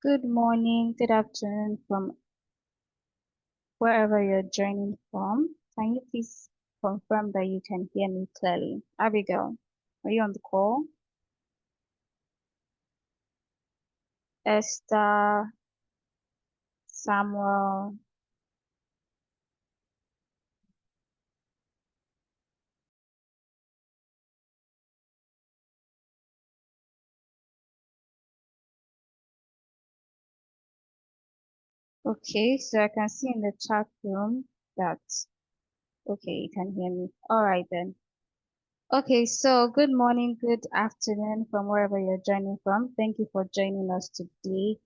Good morning, good afternoon from wherever you're joining from. Can you please confirm that you can hear me clearly? Abigail, are you on the call? Esther, Samuel. Okay, so I can see in the chat room that, okay, you can hear me. All right then. Okay, so good morning, good afternoon from wherever you're joining from. Thank you for joining us today.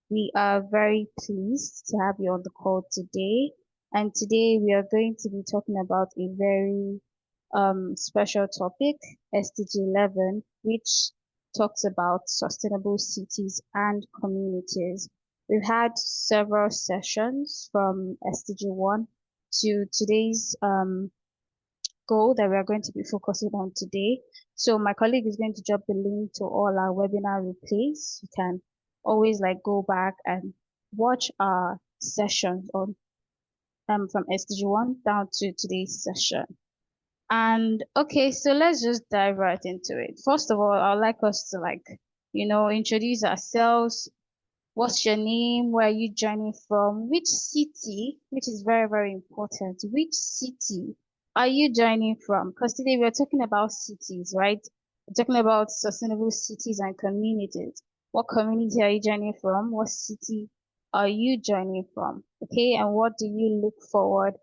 We are very pleased to have you on the call today. And today we are going to be talking about a very special topic, SDG 11, which talks about sustainable cities and communities. We've had several sessions from SDG 1 to today's goal that we are going to be focusing on today. So my colleague is going to drop the link to all our webinar replays. You can always go back and watch our sessions on from SDG 1 down to today's session. And okay, so let's just dive right into it. First of all, I'd like us to introduce ourselves. What's your name? Where are you joining from? Which city, which is very, very important. Which city are you joining from? Because today we're talking about cities, right? We're talking about sustainable cities and communities. What community are you joining from? What city are you joining from? Okay, and what do you look forward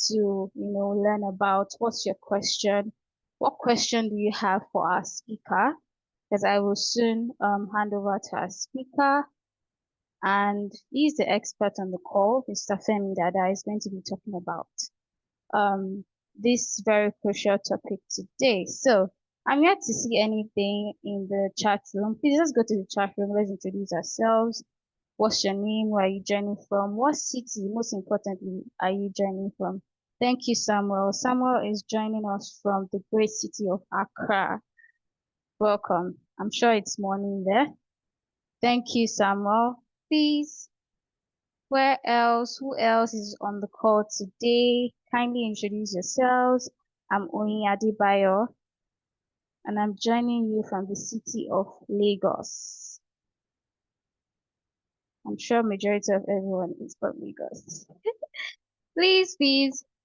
to, learn about? What's your question? What question do you have for our speaker? Because I will soon hand over to our speaker, and he's the expert on the call. Mr. Femi Dada is going to be talking about um, this very crucial topic today. So I'm yet to see anything in the chat room. Please just go to the chat room. Let's introduce ourselves. What's your name? Where are you joining from? What city, most importantly, are you joining from? Thank you, Samuel. Samuel is joining us from the great city of Accra. Welcome. I'm sure it's morning there. Thank you, Samuel. Please, where else? Who else is on the call today? Kindly introduce yourselves. I'm Oyin Adebayo, and I'm joining you from the city of Lagos. I'm sure majority of everyone is from Lagos. Please,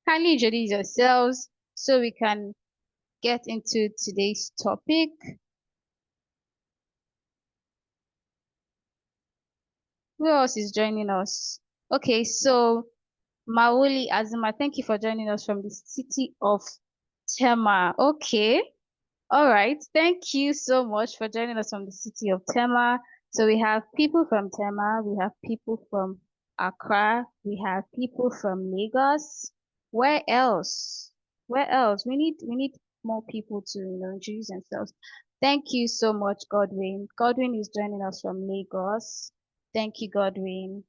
kindly introduce yourselves so we can get into today's topic. Who else is joining us? Okay, so Maoli Azuma, thank you for joining us from the city of Tema. Okay. All right. Thank you so much for joining us from the city of Tema. So we have people from Tema, we have people from Accra, we have people from Lagos. Where else? Where else? We need more people to introduce themselves. Thank you so much, Godwin. Godwin is joining us from Lagos. Thank you, Godwin.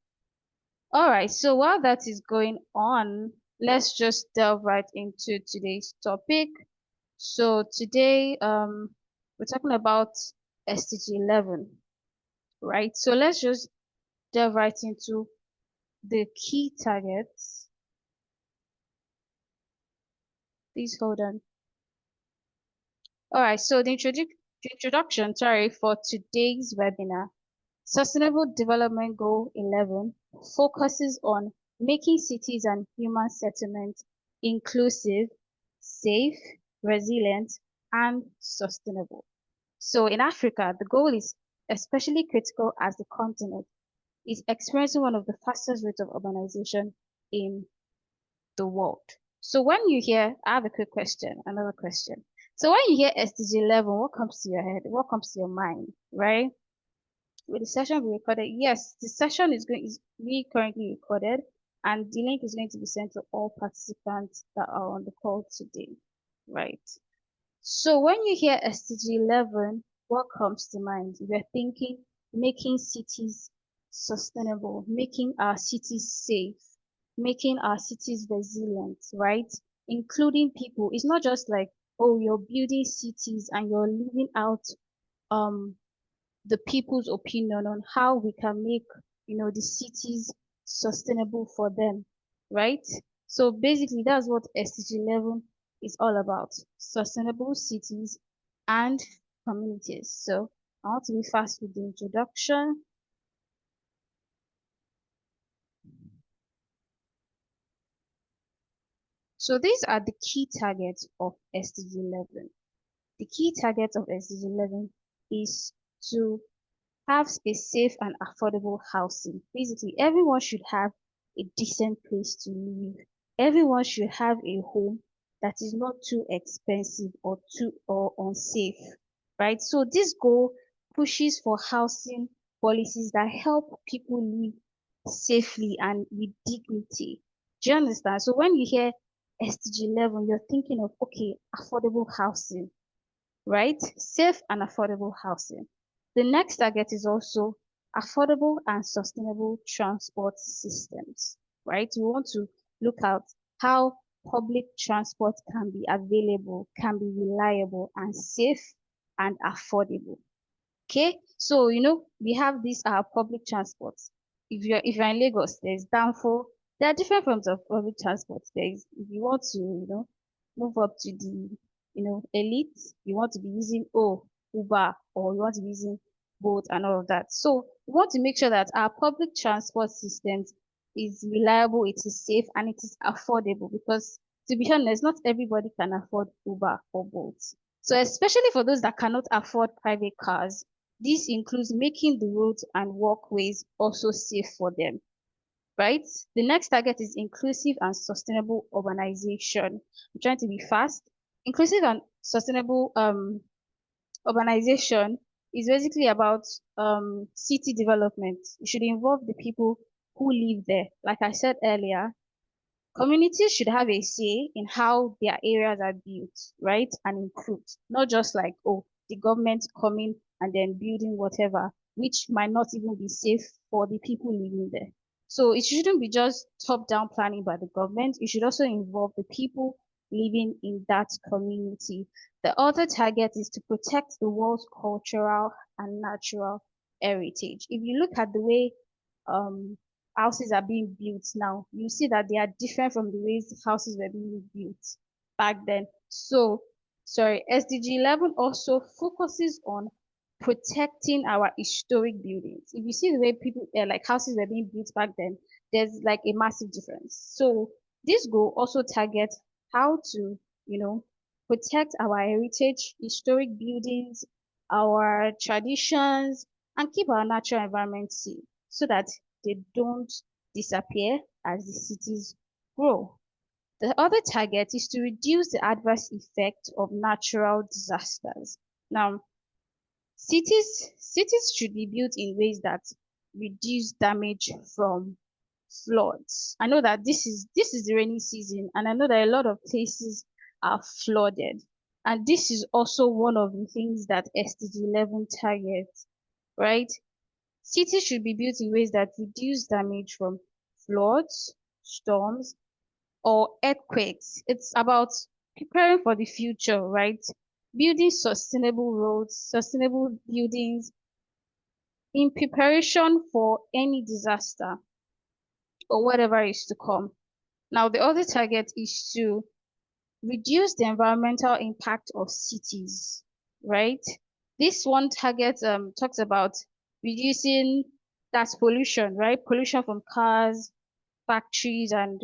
All right, so while that is going on, let's just delve right into today's topic. So today, we're talking about SDG 11, right? So let's just delve right into the key targets. Please hold on. All right, so the introduction, sorry, for today's webinar. Sustainable Development Goal 11 focuses on making cities and human settlements inclusive, safe, resilient, and sustainable. So in Africa, the goal is especially critical as the continent is experiencing one of the fastest rates of urbanization in the world. So when you hear, I have a quick question, another question. So when you hear SDG 11, what comes to your head? What comes to your mind, right? With the session we recorded, yes, the session is being currently recorded, and the link is going to be sent to all participants that are on the call today, right? So when you hear SDG 11, what comes to mind? We're thinking making cities sustainable, making our cities safe, making our cities resilient, right? Including people. It's not just like, oh, you're building cities and you're leaving out um the people's opinion on how we can make, the cities sustainable for them, right? So basically, that's what SDG 11 is all about: sustainable cities and communities. So I want to be fast with the introduction. So these are the key targets of SDG 11. The key target of SDG 11 is to have a safe and affordable housing. Basically, everyone should have a decent place to live. Everyone should have a home that is not too expensive or unsafe, right? So this goal pushes for housing policies that help people live safely and with dignity. Do you understand? So when you hear SDG 11, you're thinking of, okay, affordable housing, right? Safe and affordable housing. The next target is also affordable and sustainable transport systems, right? We want to look at how public transport can be available, can be reliable and safe and affordable. Okay, so we have these public transports. If you're in Lagos, there's Danfo. There are different forms of public transport. There's if you want to move up to the elite, you want to be using Uber, or you want to be using Bolt and all of that. So we want to make sure that our public transport systems is reliable, it is safe, and it is affordable, because to be honest, not everybody can afford Uber or Bolt. So especially for those that cannot afford private cars, this includes making the roads and walkways also safe for them, right? The next target is inclusive and sustainable urbanization. I'm trying to be fast. Inclusive and sustainable urbanization is basically about city development. It should involve the people who live there. Like I said earlier, communities should have a say in how their areas are built, right, and improved, not just like, oh, the government coming and then building whatever, which might not even be safe for the people living there. So it shouldn't be just top-down planning by the government. It should also involve the people living in that community. The other target is to protect the world's cultural and natural heritage. If you look at the way um, houses are being built now, you see that they are different from the ways houses were being built back then. So, sorry, SDG 11 also focuses on protecting our historic buildings. If you see the way people, like houses were being built back then, there's like a massive difference. So this goal also targets how to, protect our heritage, historic buildings, our traditions, and keep our natural environment safe so that they don't disappear as the cities grow. The other target is to reduce the adverse effect of natural disasters. Now, cities should be built in ways that reduce damage from floods. I know that this is the rainy season, and I know that a lot of places are flooded. And this is also one of the things that SDG 11 targets, right? Cities should be built in ways that reduce damage from floods, storms, or earthquakes. It's about preparing for the future, right? Building sustainable roads, sustainable buildings in preparation for any disaster or whatever is to come. Now, the other target is to reduce the environmental impact of cities, right? This one target talks about reducing that's pollution, right? Pollution from cars, factories, and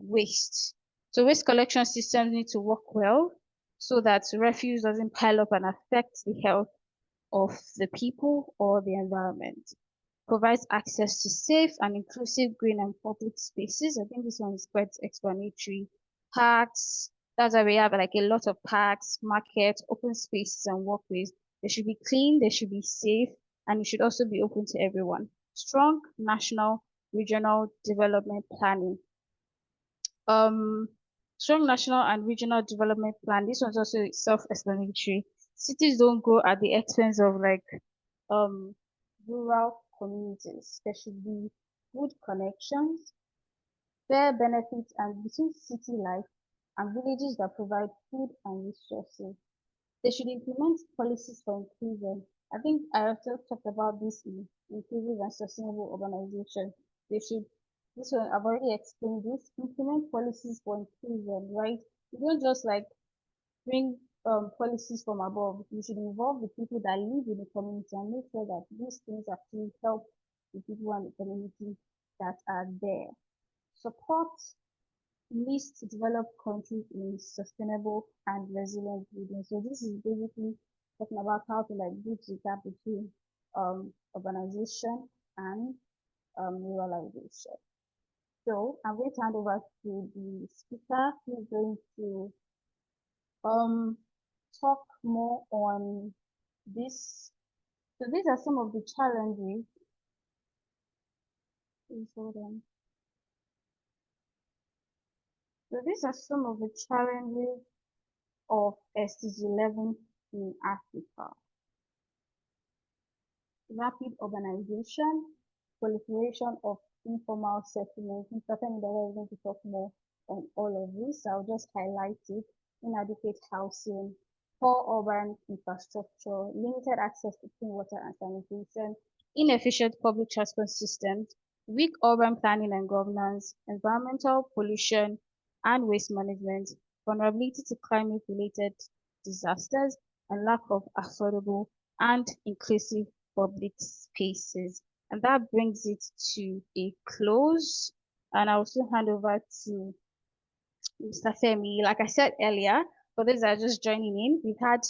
waste. So waste collection systems need to work well so that refuse doesn't pile up and affect the health of the people or the environment. Provides access to safe and inclusive green and public spaces. I think this one is quite explanatory. Parks, that's why we have like a lot of parks, markets, open spaces, and walkways. They should be clean, they should be safe, and it should also be open to everyone. Strong national, regional development planning. Um, Strong national and regional development plan. This one's also self-explanatory. Cities don't grow at the expense of like um rural communities. There should be good connections, fair benefits, and between city life and villages that provide food and resources. They should implement policies for inclusion I think I also talked about this in inclusive and sustainable urbanization. They should, this one, I've already explained this, implement policies for inclusion, right? You don't just like bring policies from above. You should involve the people that live in the community and make sure that these things actually help the people and the community that are there. Support least developed countries in sustainable and resilient building. So this is basically talking about how to like bridge the gap between urbanization and ruralization. So I'm going to hand over to the speaker who's going to um talk more on this. So these are some of the challenges. Please hold on. So these are some of the challenges of SDG 11 in Africa. Rapid urbanization, proliferation of informal settlements. Mr. Femi is going to talk more on all of this. I'll just highlight it. Inadequate housing, poor urban infrastructure, limited access to clean water and sanitation, inefficient public transport systems, weak urban planning and governance, environmental pollution and waste management, vulnerability to climate-related disasters, and lack of affordable and inclusive public spaces. And that brings it to a close. And I'll also hand over to Mr. Femi. Like I said earlier, for those that are just joining in, we've had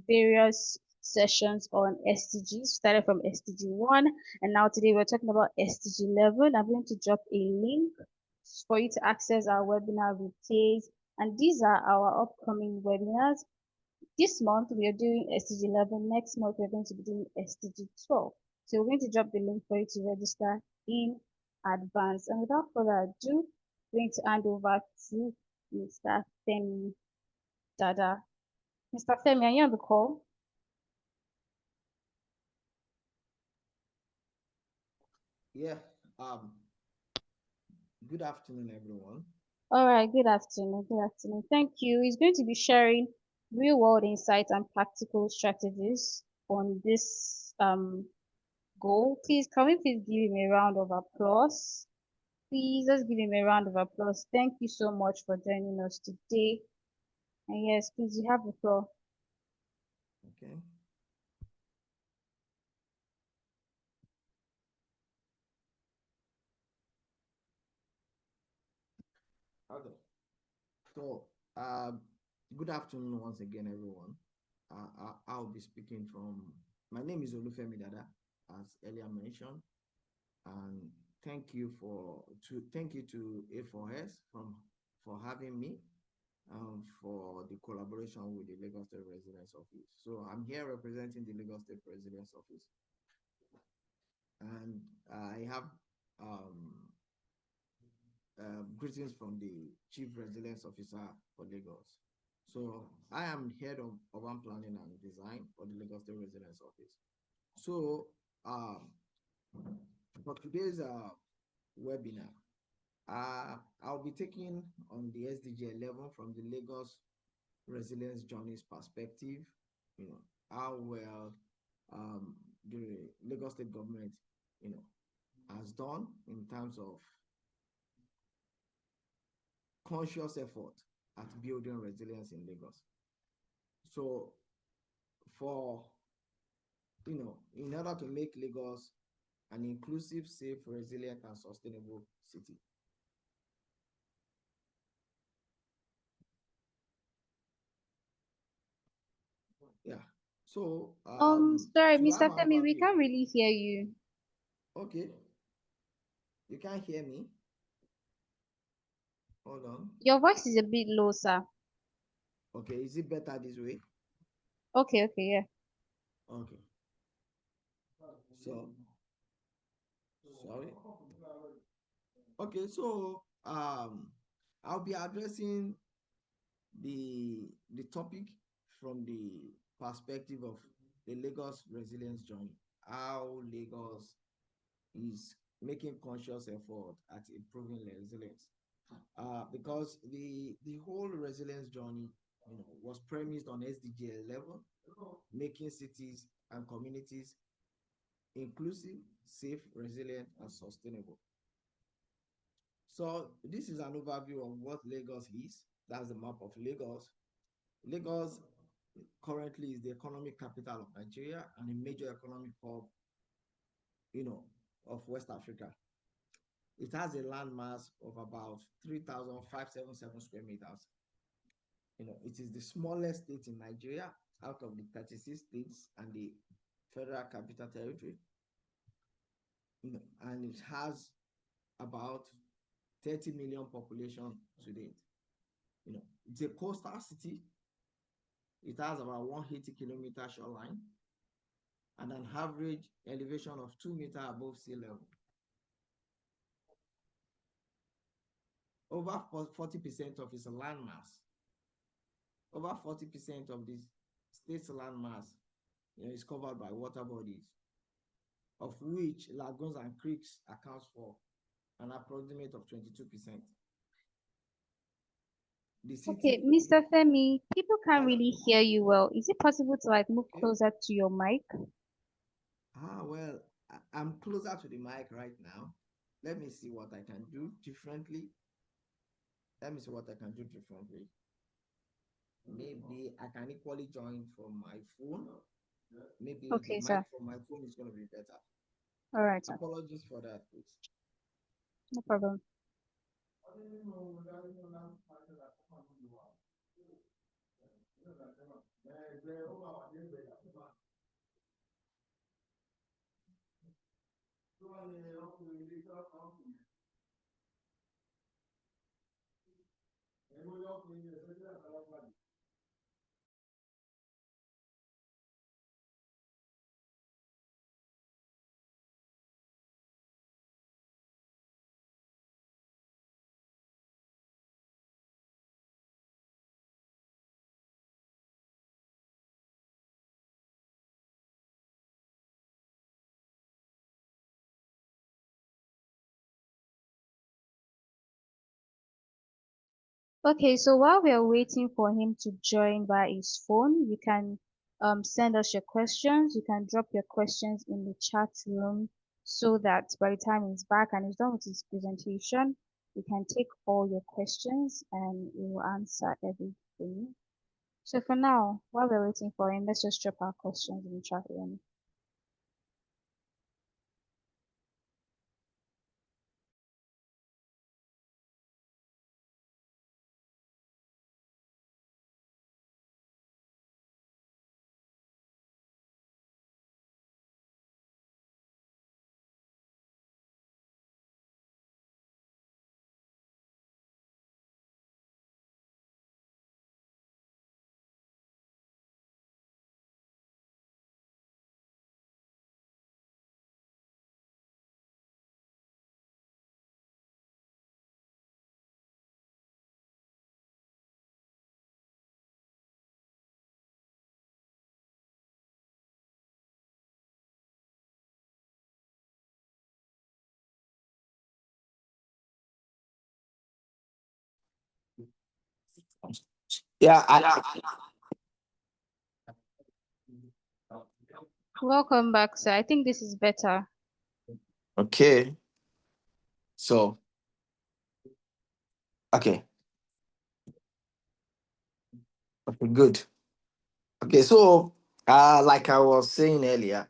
various sessions on SDGs, started from SDG 1, and now today we're talking about SDG 11. I'm going to drop a link for you to access our webinar replays. And these are our upcoming webinars. This month we are doing SDG 11. Next month we're going to be doing SDG 12. So we're going to drop the link for you to register in advance. And without further ado, I'm going to hand over to Mr. Femi Dada. Mr. Femi, are you on the call? Yeah. Good afternoon, everyone. All right, good afternoon. Good afternoon. Thank you. He's going to be sharing real world insights and practical strategies on this goal. Please, can we please give him a round of applause? Please, let's give him a round of applause. Thank you so much for joining us today. And yes, please, you have the floor. Okay. Okay. So, good afternoon once again, everyone. I'll be speaking from. My name is Olufemi Dada, as earlier mentioned, and thank you to A4S for having me, for the collaboration with the Lagos State Residence Office. So I'm here representing the Lagos State Residence Office, and I have um, greetings from the Chief Resilience Officer for Lagos. So I am head of urban planning and design for the Lagos State Resilience Office. So um, for today's webinar, I'll be taking on the SDG 11 from the Lagos Resilience Journeys perspective. You know how well the Lagos State government, you know, has done in terms of conscious effort at building resilience in Lagos. So for, in order to make Lagos an inclusive, safe, resilient, and sustainable city. Yeah. So Sorry, to have Mr. an Femi, we overview. can't really hear you. Okay, you can't hear me. Hold on. Your voice is a bit low, sir. Okay, is it better this way? Okay, okay, yeah. Okay. So sorry. Okay, so I'll be addressing the topic from the perspective of the Lagos resilience journey. How Lagos is making conscious effort at improving resilience. Because the whole resilience journey, was premised on SDG 11, making cities and communities inclusive, safe, resilient, and sustainable. So this is an overview of what Lagos is. That's the map of Lagos. Lagos currently is the economic capital of Nigeria and a major economic hub, of West Africa. It has a landmass of about 3,577 square meters. It is the smallest state in Nigeria out of the 36 states and the Federal Capital Territory. And it has about 30 million population to date. It's a coastal city. It has about 180-kilometer shoreline and an average elevation of 2 meters above sea level. Over 40% of its landmass, over 40% of the state's landmass, is covered by water bodies, of which lagoons and creeks accounts for an approximate of 22%. The Okay, city, Mr. Femi, people can't hello, really hear you well. Is it possible to like move okay. closer to your mic? Well, I'm closer to the mic right now. Let me see what I can do differently. Let me see what I can do differently. Maybe I can equally join from my phone. Maybe the Okay, mic sir. from my phone is going to be better. All right, sir. Apologies for that, please. No problem. Okay, so while we are waiting for him to join by his phone, you can send us your questions. You can drop your questions in the chat room so that by the time he's back and he's done with his presentation, we can take all your questions and we will answer everything. So for now, while we're waiting for him, let's just drop our questions in the chat room. Yeah, Welcome back, sir. I think this is better. okay. So, okay. Okay, good. Okay, so like I was saying earlier,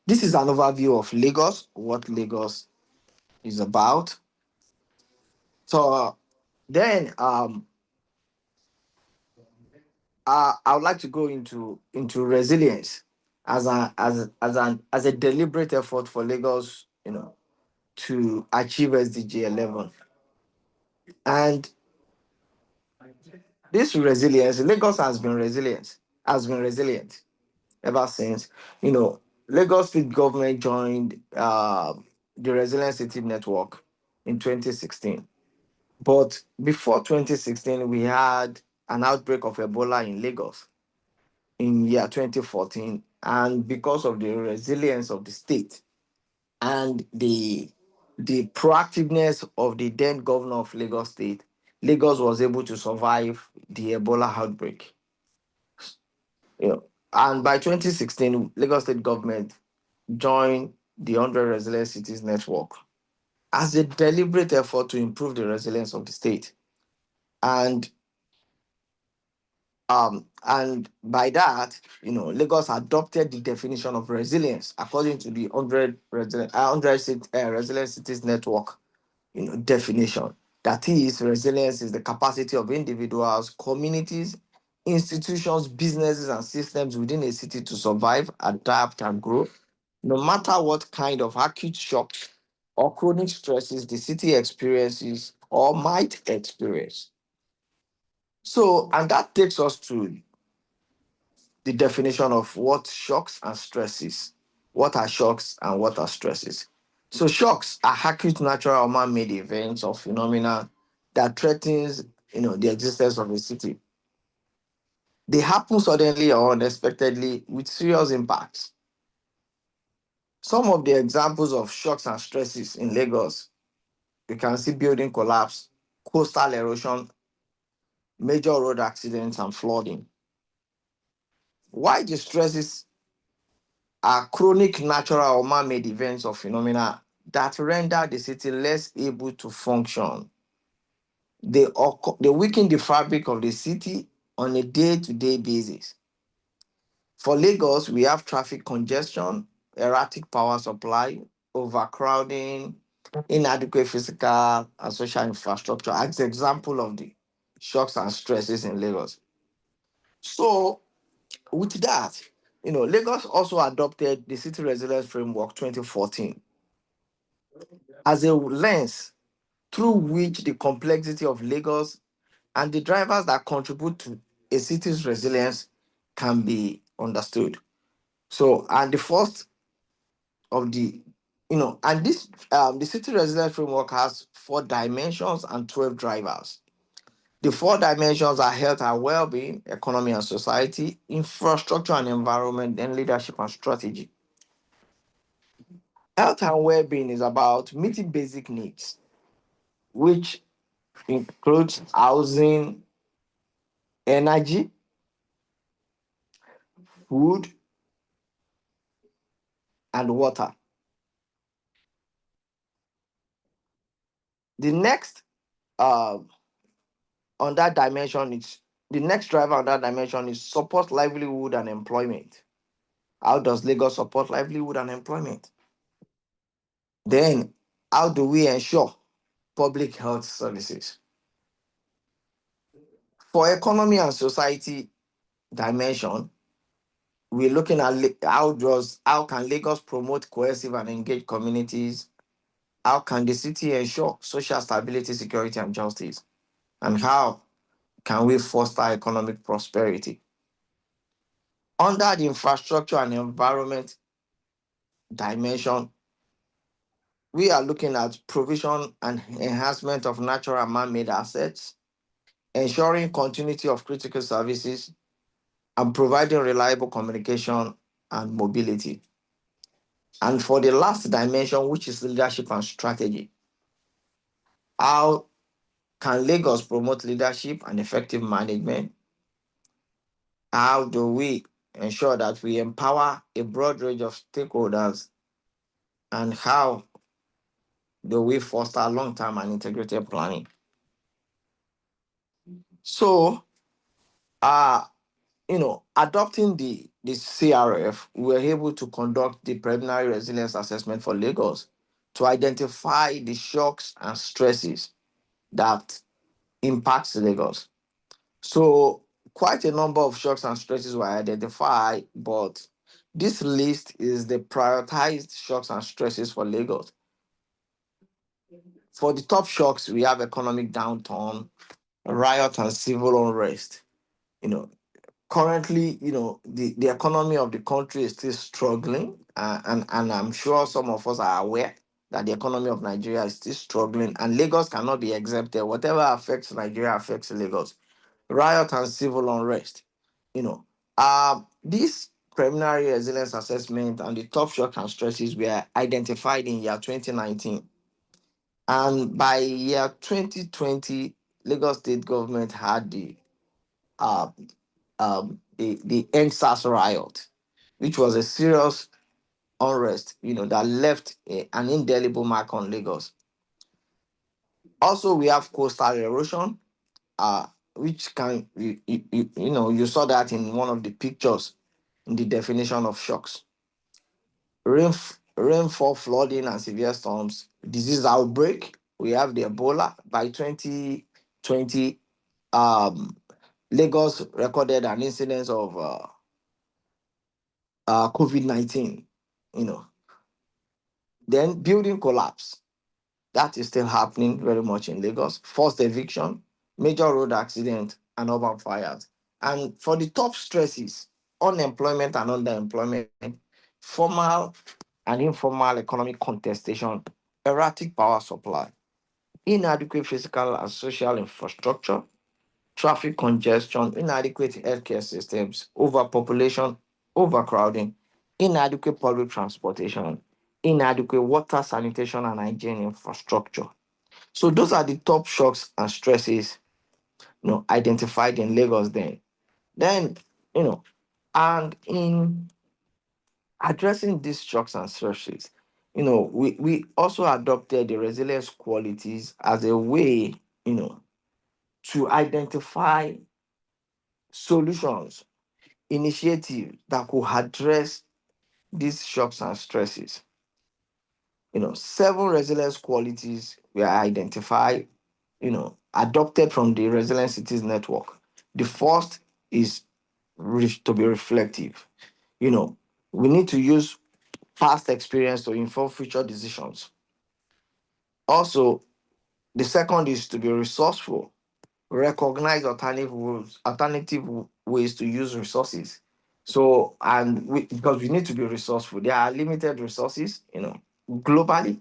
this is an overview of Lagos, what Lagos is about. So then I would like to go into resilience as a deliberate effort for Lagos, to achieve SDG 11. And this resilience, Lagos has been resilient ever since. You know, Lagos State government joined the Resilient City Network in 2016. But before 2016, we had an outbreak of Ebola in Lagos in year 2014. And because of the resilience of the state and the proactiveness of the then governor of Lagos State, Lagos was able to survive the Ebola outbreak. You know, And by 2016, Lagos State government joined the 100 Resilient Cities Network as a deliberate effort to improve the resilience of the state. And and by that, Lagos adopted the definition of resilience according to the 100 Resilient Cities Network, definition. That is, resilience is the capacity of individuals, communities, institutions, businesses, and systems within a city to survive, adapt, and grow, no matter what kind of acute shocks or chronic stresses the city experiences or might experience. So, and that takes us to the definition of what shocks and stresses. What are shocks and what are stresses? So shocks are acute natural or man-made events or phenomena that threatens, the existence of a city. They happen suddenly or unexpectedly with serious impacts. Some of the examples of shocks and stresses in Lagos, you can see building collapse, coastal erosion, major road accidents, and flooding. Why the stresses are chronic natural or man-made events or phenomena that render the city less able to function. They weaken the fabric of the city on a day-to-day basis. For Lagos, we have traffic congestion, erratic power supply, overcrowding, inadequate physical and social infrastructure as example of the shocks and stresses in Lagos. So, with that, Lagos also adopted the City Resilience Framework 2014 as a lens through which the complexity of Lagos and the drivers that contribute to a city's resilience can be understood. So, and the first of and this the city resilience framework has 4 dimensions and 12 drivers. The 4 dimensions are health and well-being, economy and society, infrastructure and environment, then leadership and strategy. Health and well-being is about meeting basic needs, which includes housing, energy, food, and water. The next uh, on that dimension is the next driver on that dimension is support livelihood and employment. How does Lagos support livelihood and employment? Then, how do we ensure public health services? For economy and society dimension, we're looking at how can Lagos promote cohesive and engaged communities? How can the city ensure social stability, security, and justice? And how can we foster economic prosperity? Under the infrastructure and environment dimension, we are looking at provision and enhancement of natural and man-made assets, ensuring continuity of critical services, and providing reliable communication and mobility. And for the last dimension, which is leadership and strategy, how can Lagos promote leadership and effective management? How do we ensure that we empower a broad range of stakeholders? And how do we foster long-term and integrated planning? So, uh, adopting the CRF, we were able to conduct the preliminary resilience assessment for Lagos to identify the shocks and stresses that impacts Lagos. So quite a number of shocks and stresses were identified, but this list is the prioritized shocks and stresses for Lagos. For the top shocks, we have economic downturn, riot and civil unrest. You know, Currently, the economy of the country is still struggling, and I'm sure some of us are aware that the economy of Nigeria is still struggling, and Lagos cannot be exempted. Whatever affects Nigeria affects Lagos. Riot and civil unrest. You know, this preliminary resilience assessment and the top shock and stresses were identified in year 2019, and by year 2020, Lagos State government had the uh, the NSAS riot, which was a serious unrest, that left an indelible mark on Lagos. Also, we have coastal erosion, uh, which you saw that in one of the pictures in the definition of shocks. Rainfall, flooding, and severe storms, disease outbreak. We have the Ebola. By 2020, um, Lagos recorded an incidence of COVID-19. You know, then building collapse. That is still happening very much in Lagos. Forced eviction, major road accident, and urban fires. And for the top stresses, unemployment and underemployment, formal and informal economic contestation, erratic power supply, inadequate physical and social infrastructure, traffic congestion, inadequate healthcare systems, overpopulation, overcrowding, inadequate public transportation, inadequate water, sanitation, and hygiene infrastructure. So those are the top shocks and stresses, identified in Lagos then. Then, you know, and in addressing these shocks and stresses, we also adopted the resilience qualities as a way, to identify solutions, initiatives that could address these shocks and stresses. Seven resilience qualities were identified, adopted from the Resilient Cities Network. The first is to be reflective. We need to use past experience to inform future decisions. Also, the second is to be resourceful, recognize alternative ways to use resources. So, because we need to be resourceful, there are limited resources, globally.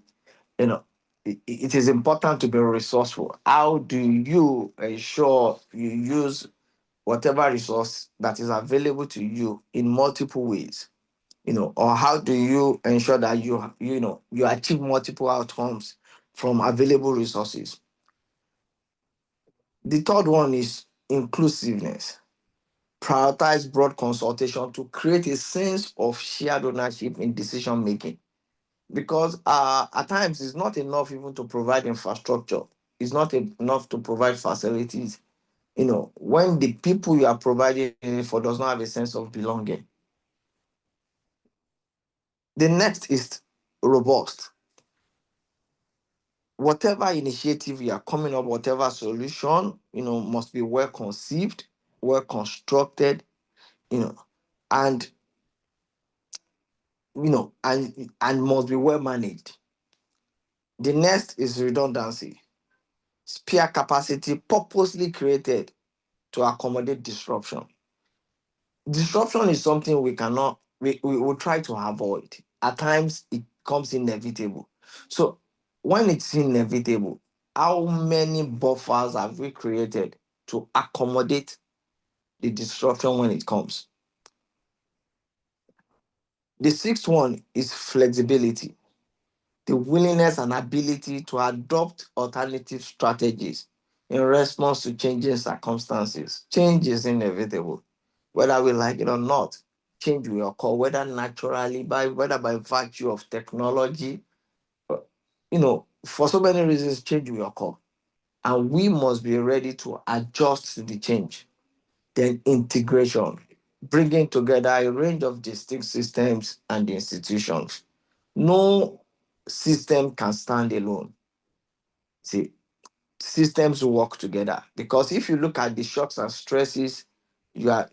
It is important to be resourceful. How do you ensure you use whatever resource that is available to you in multiple ways? Or how do you ensure that you achieve multiple outcomes from available resources? The third one is inclusiveness. Prioritize broad consultation to create a sense of shared ownership in decision making. Because at times it's not enough even to provide infrastructure, it's not enough to provide facilities. When the people you are providing it for does not have a sense of belonging. The next is robust. Whatever initiative you are coming up, whatever solution, must be well conceived, well constructed, you know, and and must be well managed. The next is redundancy. Spare capacity purposely created to accommodate disruption. Disruption is something we will try to avoid. At times it comes inevitable. So when it's inevitable, how many buffers have we created to accommodate the disruption when it comes? The sixth one is flexibility, the willingness and ability to adopt alternative strategies in response to changing circumstances. Change is inevitable, whether we like it or not. Change will occur, whether naturally, whether by virtue of technology. uh, for so many reasons, change will occur. And we must be ready to adjust to the change. Then integration, bringing together a range of distinct systems and institutions. No system can stand alone. See, systems work together because if you look at the shocks and stresses, you are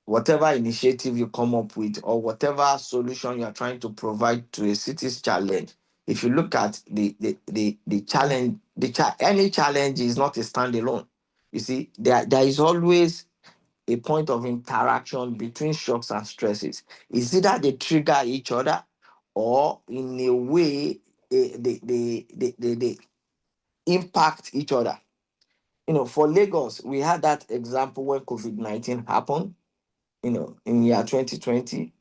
whatever initiative you come up with or whatever solution you are trying to provide to a city's challenge. If you look at the challenge, any challenge is not a standalone. You see, there is always a point of interaction between shocks and stresses. It's either they trigger each other or in a way they impact each other. For Lagos, we had that example when COVID-19 happened, in year 2020.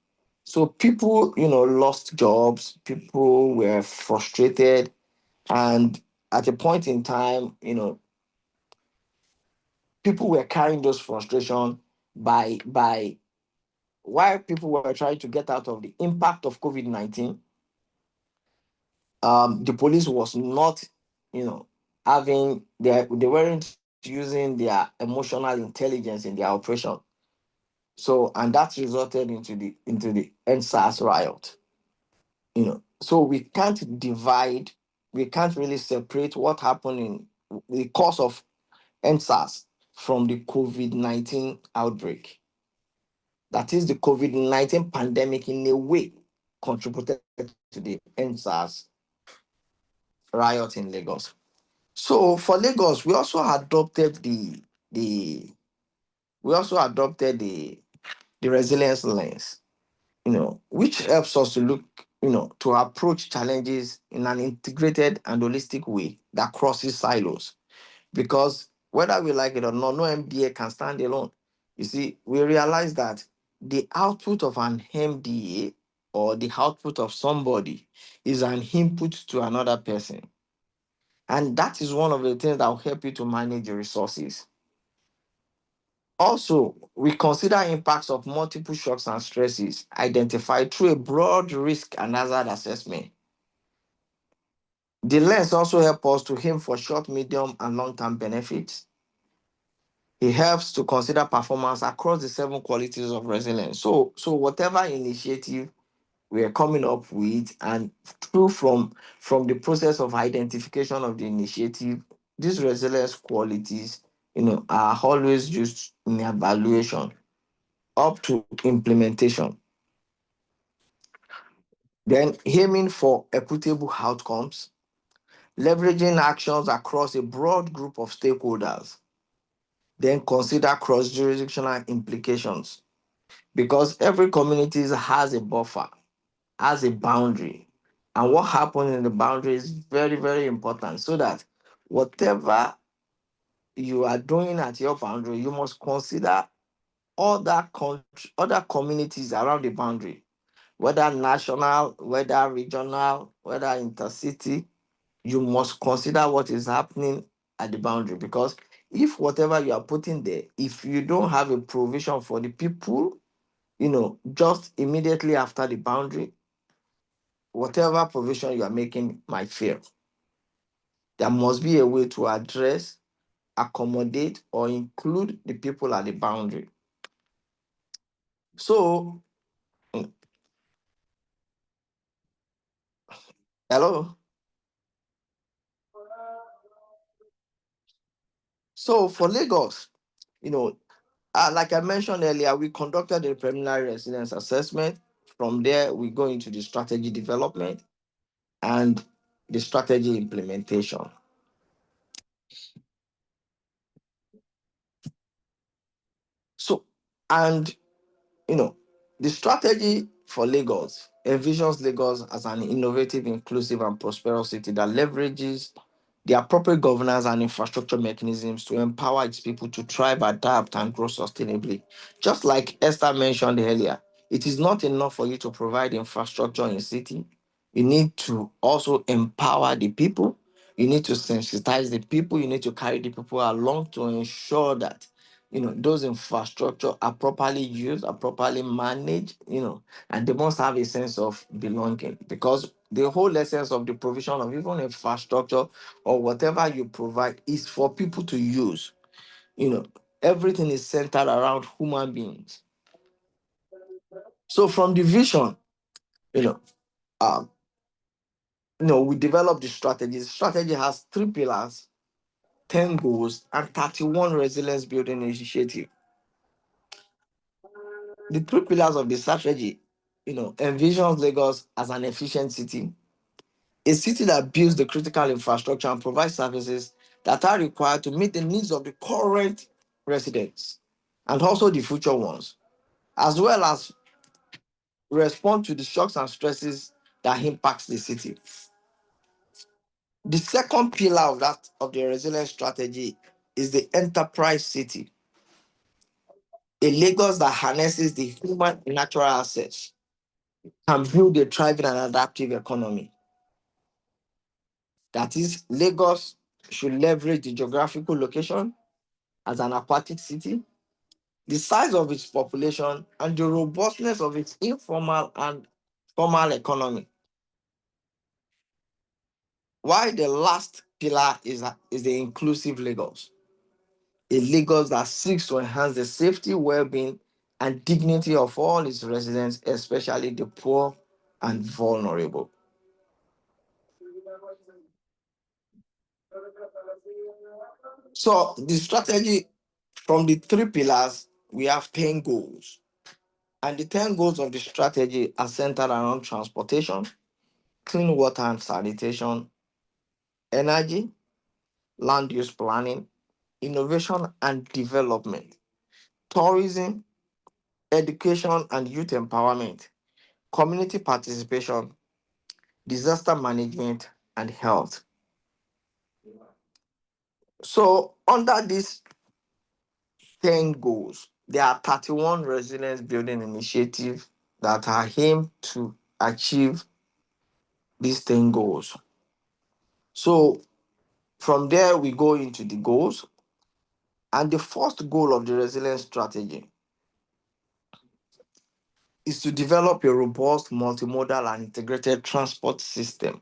So people, lost jobs, people were frustrated, and at a point in time, people were carrying those frustration. by while people were trying to get out of the impact of COVID-19, the police was not, you know, they weren't using their emotional intelligence in their operation. So, and that resulted into the NSAS riot. So we can't really separate what happened in the cause of NSAS from the COVID-19 outbreak. That is, the COVID-19 pandemic in a way contributed to the NSAS riot in Lagos. So for Lagos, the we also adopted the resilience lens, which helps us to look, to approach challenges in an integrated and holistic way that crosses silos. Because whether we like it or not, no MDA can stand alone. You see, we realize that the output of an MDA or the output of somebody is an input to another person. And that is one of the things that will help you to manage your resources. Also, we consider impacts of multiple shocks and stresses identified through a broad risk and hazard assessment. The lens also helps us to aim for short, medium, and long-term benefits. It helps to consider performance across the 7 qualities of resilience. So whatever initiative we are coming up with, and through from the process of identification of the initiative, these resilience qualities, are always used in evaluation up to implementation. Then aiming for equitable outcomes, leveraging actions across a broad group of stakeholders. Then consider cross-jurisdictional implications, because every community has a buffer, has a boundary. And what happens in the boundary is very, very important, so that whatever you are doing at your boundary, you must consider other communities around the boundary, whether national, whether regional, whether intercity. You must consider what is happening at the boundary, because if whatever you are putting there, if you don't have a provision for the people, just immediately after the boundary, whatever provision you are making might fail. There must be a way to address, accommodate, or include the people at the boundary. So, hello. So for Lagos, you know, like I mentioned earlier, we conducted a preliminary resilience assessment. From there, we go into the strategy development and the strategy implementation. So, and you know, the strategy for Lagos envisions Lagos as an innovative, inclusive, and prosperous city that leverages the appropriate governance and infrastructure mechanisms to empower its people to thrive, adapt, and grow sustainably. Just like Esther mentioned earlier, it is not enough for you to provide infrastructure in city. You need to also empower the people. You need to sensitize the people. You need to carry the people along to ensure that those infrastructure are properly used, are properly managed, and they must have a sense of belonging, because the whole essence of the provision of even infrastructure or whatever you provide is for people to use. You know, Everything is centered around human beings. So from the vision, you know, um, we developed the strategy. The strategy has 3 pillars, 10 goals, and 31 resilience building initiative. The 3 pillars of the strategy, envisions Lagos as an efficient city, a city that builds the critical infrastructure and provides services that are required to meet the needs of the current residents and also the future ones, as well as respond to the shocks and stresses that impacts the city. The second pillar of the resilience strategy is the enterprise city, a Lagos that harnesses the human and natural assets and build a thriving and adaptive economy. That is, Lagos should leverage the geographical location as an aquatic city, the size of its population, and the robustness of its informal and formal economy. Why the last pillar is the inclusive Lagos, a Lagos that seeks to enhance the safety, well-being, and dignity of all its residents, especially the poor and vulnerable. So the strategy, from the three pillars, we have 10 goals. And the 10 goals of the strategy are centered around transportation, clean water and sanitation, energy, land use planning, innovation and development, tourism, education and youth empowerment, community participation, disaster management, and health. So, under these 10 goals, there are 31 resilience building initiatives that are aimed to achieve these 10 goals. So, from there, we go into the goals. And the first goal of the resilience strategy is to develop a robust, multimodal, and integrated transport system.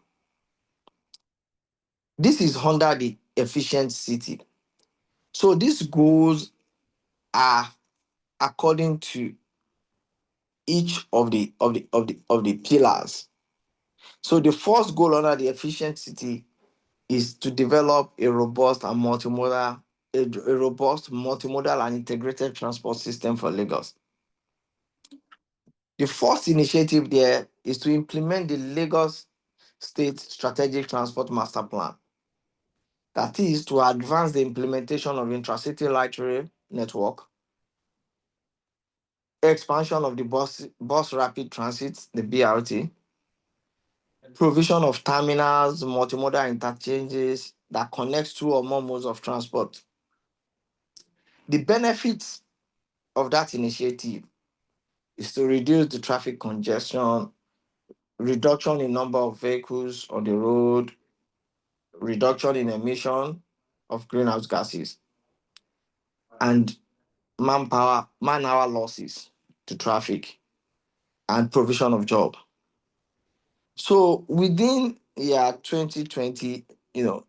This is under the efficient city. So these goals are according to each of the pillars. So the first goal under the efficient city is to develop a robust and multimodal, a robust, multimodal, and integrated transport system for Lagos. The first initiative there is to implement the Lagos State Strategic Transport Master Plan. That is to advance the implementation of intracity light rail network, expansion of the bus rapid transit, the BRT, provision of terminals, multimodal interchanges that connects two or more modes of transport. The benefits of that initiative is to reduce the traffic congestion, reduction in number of vehicles on the road, reduction in emission of greenhouse gases, and man-hour losses to traffic, and provision of job. So within year 2020,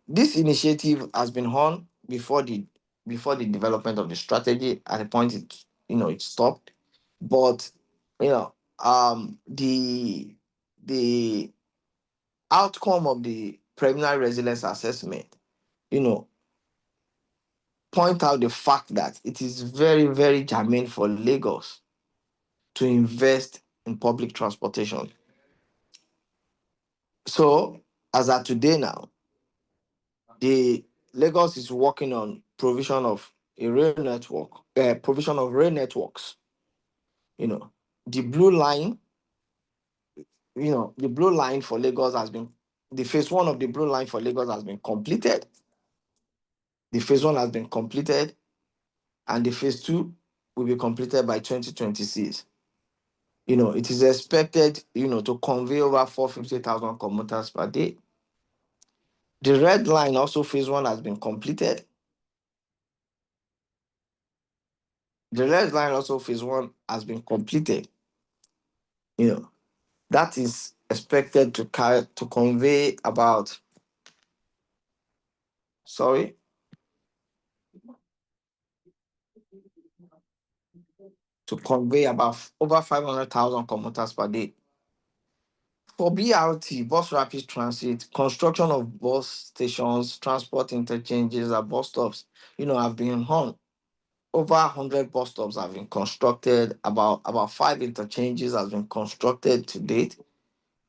this initiative has been on before the development of the strategy. At a point, it stopped. But you know, the outcome of the preliminary resilience assessment, you know, point out the fact that it is very, very germane for Lagos to invest in public transportation. So, as at today now, the Lagos is working on provision of rail networks. You know, the blue line, the blue line for Lagos has been the phase one of the blue line for Lagos has been completed. The phase one has been completed, and the phase two will be completed by 2026. It is expected, to convey over 450,000 commuters per day. The red line, also phase one, has been completed. The red line, also phase one, has been completed. That is expected to convey about, sorry, to convey about over 500,000 commuters per day. For BRT, bus rapid transit, construction of bus stations, transport interchanges, and bus stops, have been on. Over 100 bus stops have been constructed. About five interchanges has been constructed to date.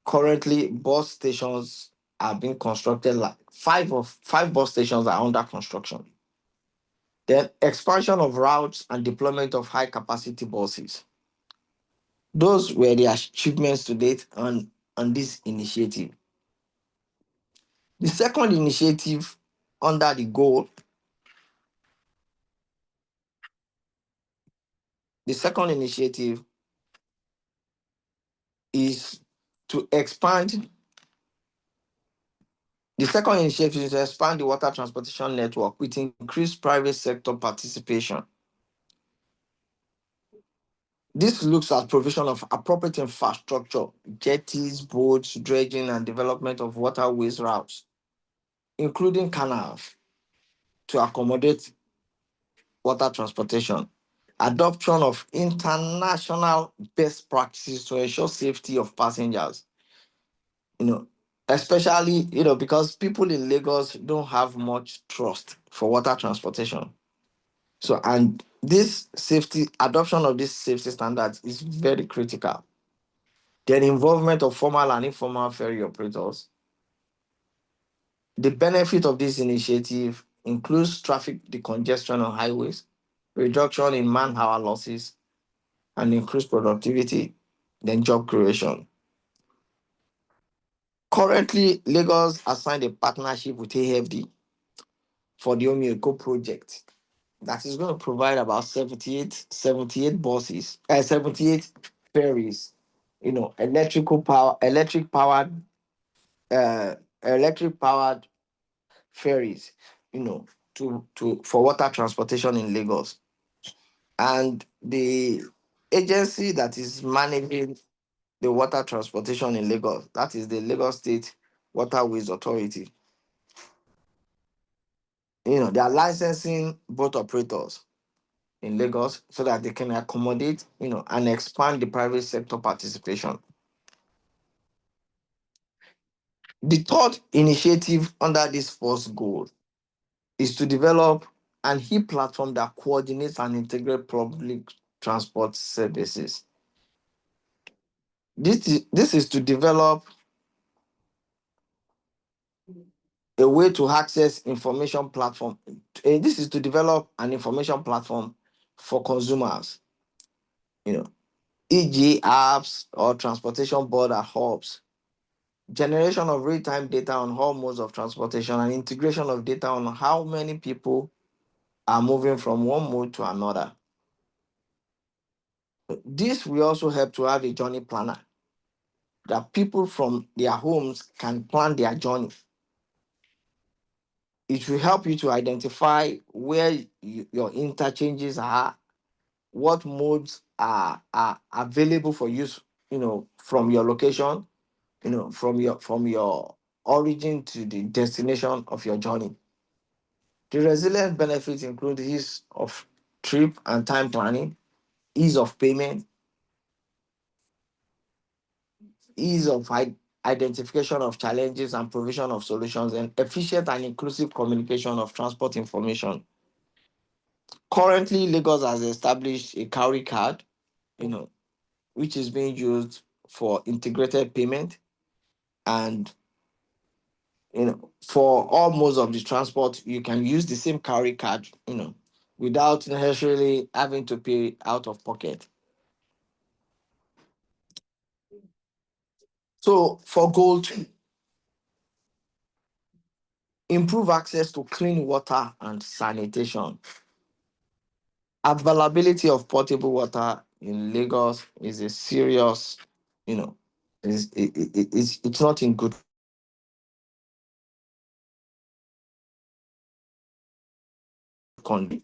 Currently, bus stations are being constructed. Like five bus stations are under construction. Then expansion of routes and deployment of high capacity buses. Those were the achievements to date on this initiative. The second initiative under the goal, the second initiative is to expand. The second initiative is to expand the water transportation network with increased private sector participation. This looks at provision of appropriate infrastructure, jetties, boats, dredging, and development of waterways routes, including canals, to accommodate water transportation, adoption of international best practices to ensure safety of passengers, you know, especially, because people in Lagos don't have much trust for water transportation. So, and this safety, adoption of this safety standards is very critical. Then involvement of formal and informal ferry operators. The benefit of this initiative includes traffic decongestion on highways, reduction in man-hour losses, and increased productivity, then job creation. Currently, Lagos has signed a partnership with AFD for the Omieko project that is going to provide about 78 buses, 78 ferries, electric powered, uh, electric powered ferries, you know, to for water transportation in Lagos. And the agency that is managing the water transportation in Lagos, that is the Lagos State Waterways Authority. They are licensing boat operators in Lagos so that they can accommodate, and expand the private sector participation. The third initiative under this first goal is to develop an e-platform that coordinates and integrates public transport services. This is to develop a way to access information platform. This is to develop an information platform for consumers, you know, e.g., apps or transportation board or hubs, generation of real-time data on all modes of transportation, and integration of data on how many people are moving from one mode to another. This will also help to have a journey planner that people from their homes can plan their journey. It will help you to identify where your interchanges are, what modes are available for use, from your location, from your origin to the destination of your journey. The resilient benefits include ease of trip and time planning, ease of payment, ease of identification of challenges and provision of solutions, and efficient and inclusive communication of transport information. Currently, Lagos has established a Cowrie card, you know, which is being used for integrated payment, and for all modes of the transport, you can use the same Cowrie card, without necessarily having to pay out of pocket. So for goal 2, improve access to clean water and sanitation. Availability of potable water in Lagos is a serious, you know, it's not in good condition.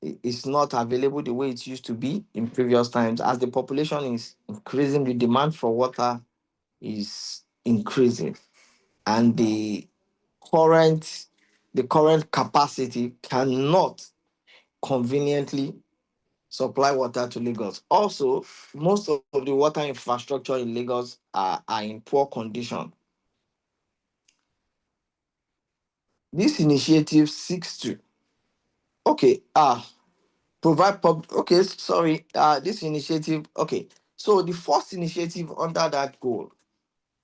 It's not available the way it used to be in previous times. As the population is increasing, the demand for water is increasing, and current the current capacity cannot conveniently supply water to Lagos. Also, most of the water infrastructure in Lagos are in poor condition. This initiative seeks to okay provide okay, sorry, this initiative, okay, so the first initiative under that goal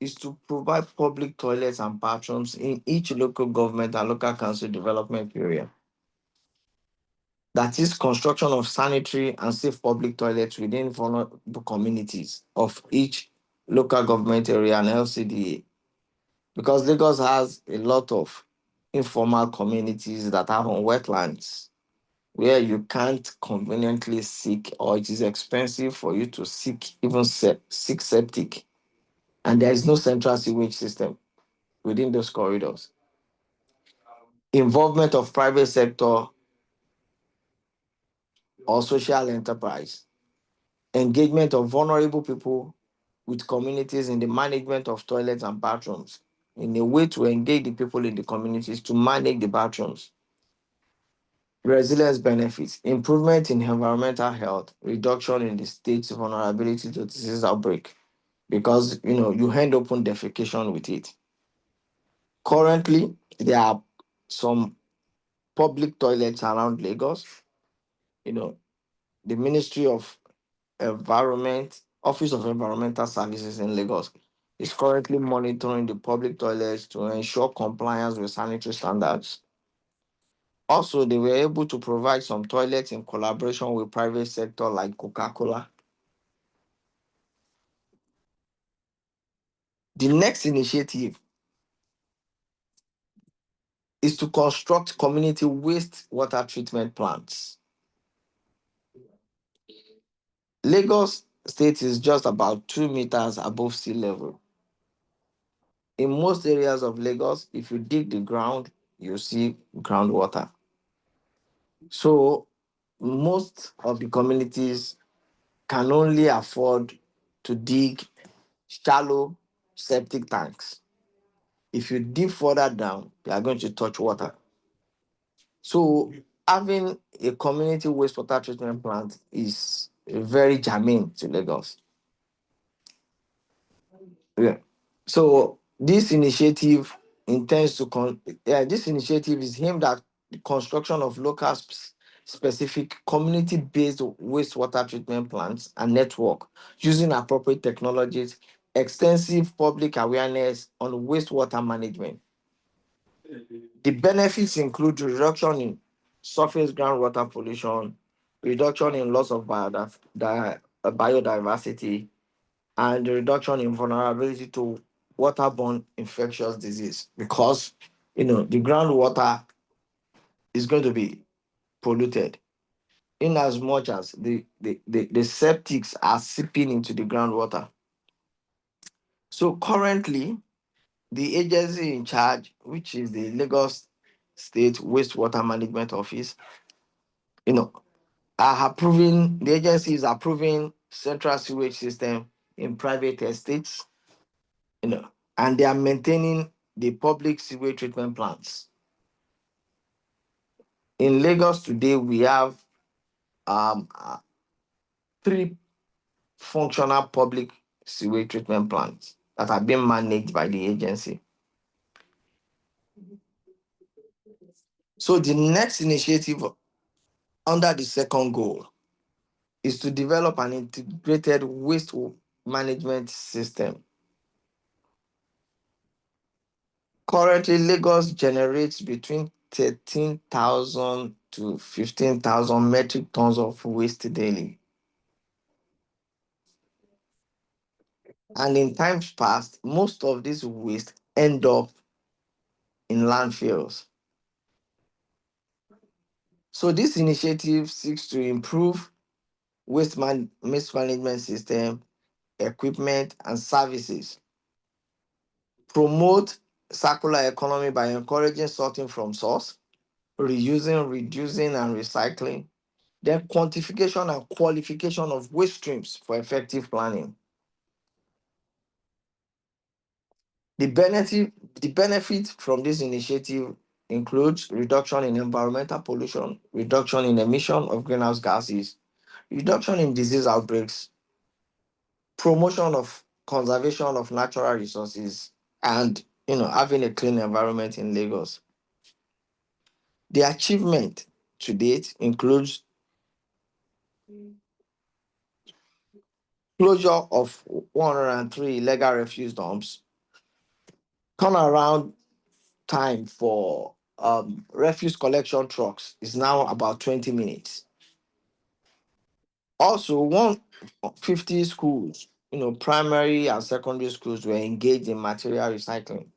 is to provide public toilets and bathrooms in each local government and local council development area. That is construction of sanitary and safe public toilets within vulnerable communities of each local government area and LCDA. Because Lagos has a lot of informal communities that are on wetlands where you can't conveniently seek, or it is expensive for you to seek even seek septic. And there is no central sewage system within those corridors. Involvement of private sector or social enterprise. engagement of vulnerable people with communities in the management of toilets and bathrooms, in a way to engage the people in the communities to manage the bathrooms. Resilience benefits: improvement in environmental health, reduction in the state's vulnerability to disease outbreak, because you hand open defecation with it. Currently, there are some public toilets around Lagos. You know, the Ministry of Environment, Office of Environmental Services in Lagos is currently monitoring the public toilets to ensure compliance with sanitary standards. Also, they were able to provide some toilets in collaboration with private sector like Coca-Cola. The next initiative is to construct community waste water treatment plants. Lagos State is just about 2 meters above sea level. In most areas of Lagos, if you dig the ground, you see groundwater. So most of the communities can only afford to dig shallow septic tanks. If you dig further down, you are going to touch water. So having a community wastewater treatment plant is very germane to Lagos. Yeah. So this initiative this initiative is aimed at the construction of local specific community-based wastewater treatment plants and network using appropriate technologies, extensive public awareness on wastewater management. The benefits include reduction in surface groundwater pollution, reduction in loss of biodiversity, and the reduction in vulnerability to waterborne infectious disease, because the groundwater is going to be polluted in as much as the septics are seeping into the groundwater. So currently, the agency in charge, which is the Lagos State Wastewater Management Office, you know, the agency is approving central sewage system in private estates, you know, and they are maintaining the public sewage treatment plants. In Lagos today, we have three functional public sewage treatment plants that are being managed by the agency. So the next initiative under the second goal is to develop an integrated waste management system. Currently, Lagos generates between 13,000 to 15,000 metric tons of waste daily. And in times past, most of this waste end up in landfills. So this initiative seeks to improve waste management system, equipment, and services, promote circular economy by encouraging sorting from source, reusing, reducing, and recycling, then quantification and qualification of waste streams for effective planning. The benefit from this initiative includes reduction in environmental pollution, reduction in emission of greenhouse gases, reduction in disease outbreaks, promotion of conservation of natural resources, and having a clean environment in Lagos. The achievement to date includes closure of 103 illegal refuse dumps, turnaround time for refuse collection trucks is now about 20 minutes. Also, 150 schools, primary and secondary schools, were engaged in material recycling.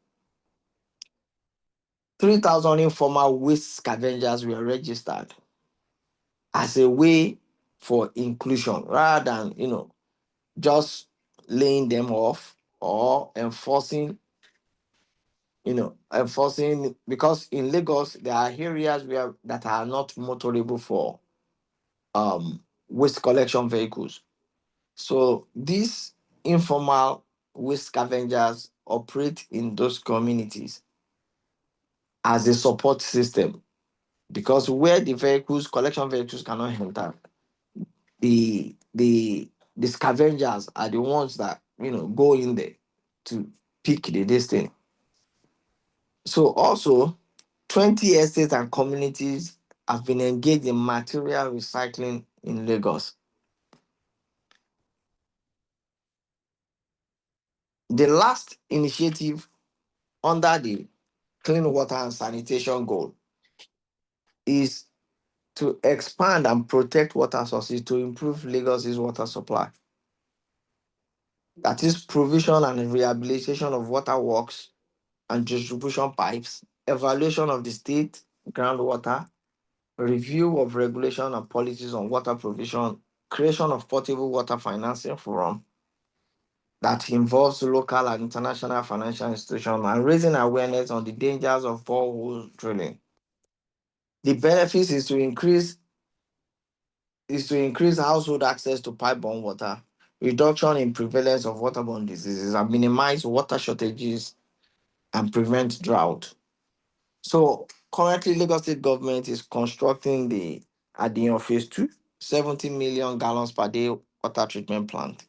3,000 informal waste scavengers were registered as a way for inclusion rather than, just laying them off or enforcing, because in Lagos there are areas that are not motorable for waste collection vehicles. So these informal waste scavengers operate in those communities as a support system, because where the vehicles, collection vehicles cannot enter, the scavengers are the ones that go in there to pick the this thing. So also 20 estates and communities have been engaged in material recycling in Lagos. The last initiative under the clean water and sanitation goal is to expand and protect water sources to improve Lagos's water supply. That is provision and rehabilitation of water works and distribution pipes, evaluation of the state groundwater, review of regulation and policies on water provision, creation of portable water financing forum that involves local and international financial institutions, and raising awareness on the dangers of borehole drilling. The benefits is to increase household access to pipe-borne water, reduction in prevalence of waterborne diseases, and minimize water shortages and prevent drought. So currently, Lagos State government is constructing the Adiyan Phase 2, 70 million gallons per day water treatment plant.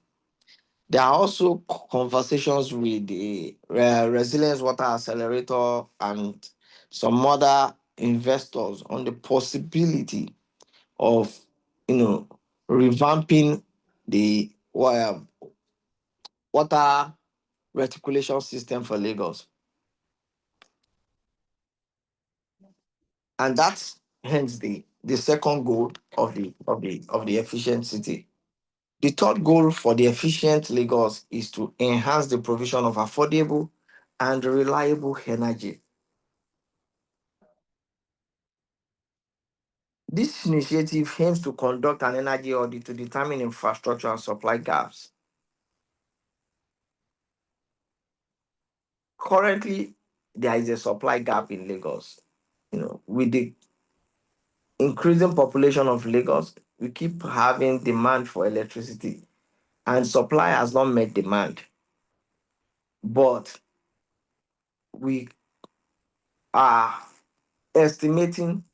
There are also conversations with the Resilience Water Accelerator and some other investors on the possibility of, you know, revamping the water reticulation system for Lagos, and that's hence the second goal of the efficient city. The third goal for the efficient Lagos is to enhance the provision of affordable and reliable energy. This initiative aims to conduct an energy audit to determine infrastructure and supply gaps. Currently, there is a supply gap in Lagos. With the increasing population of Lagos, we keep having demand for electricity, and supply has not met demand. But we are estimating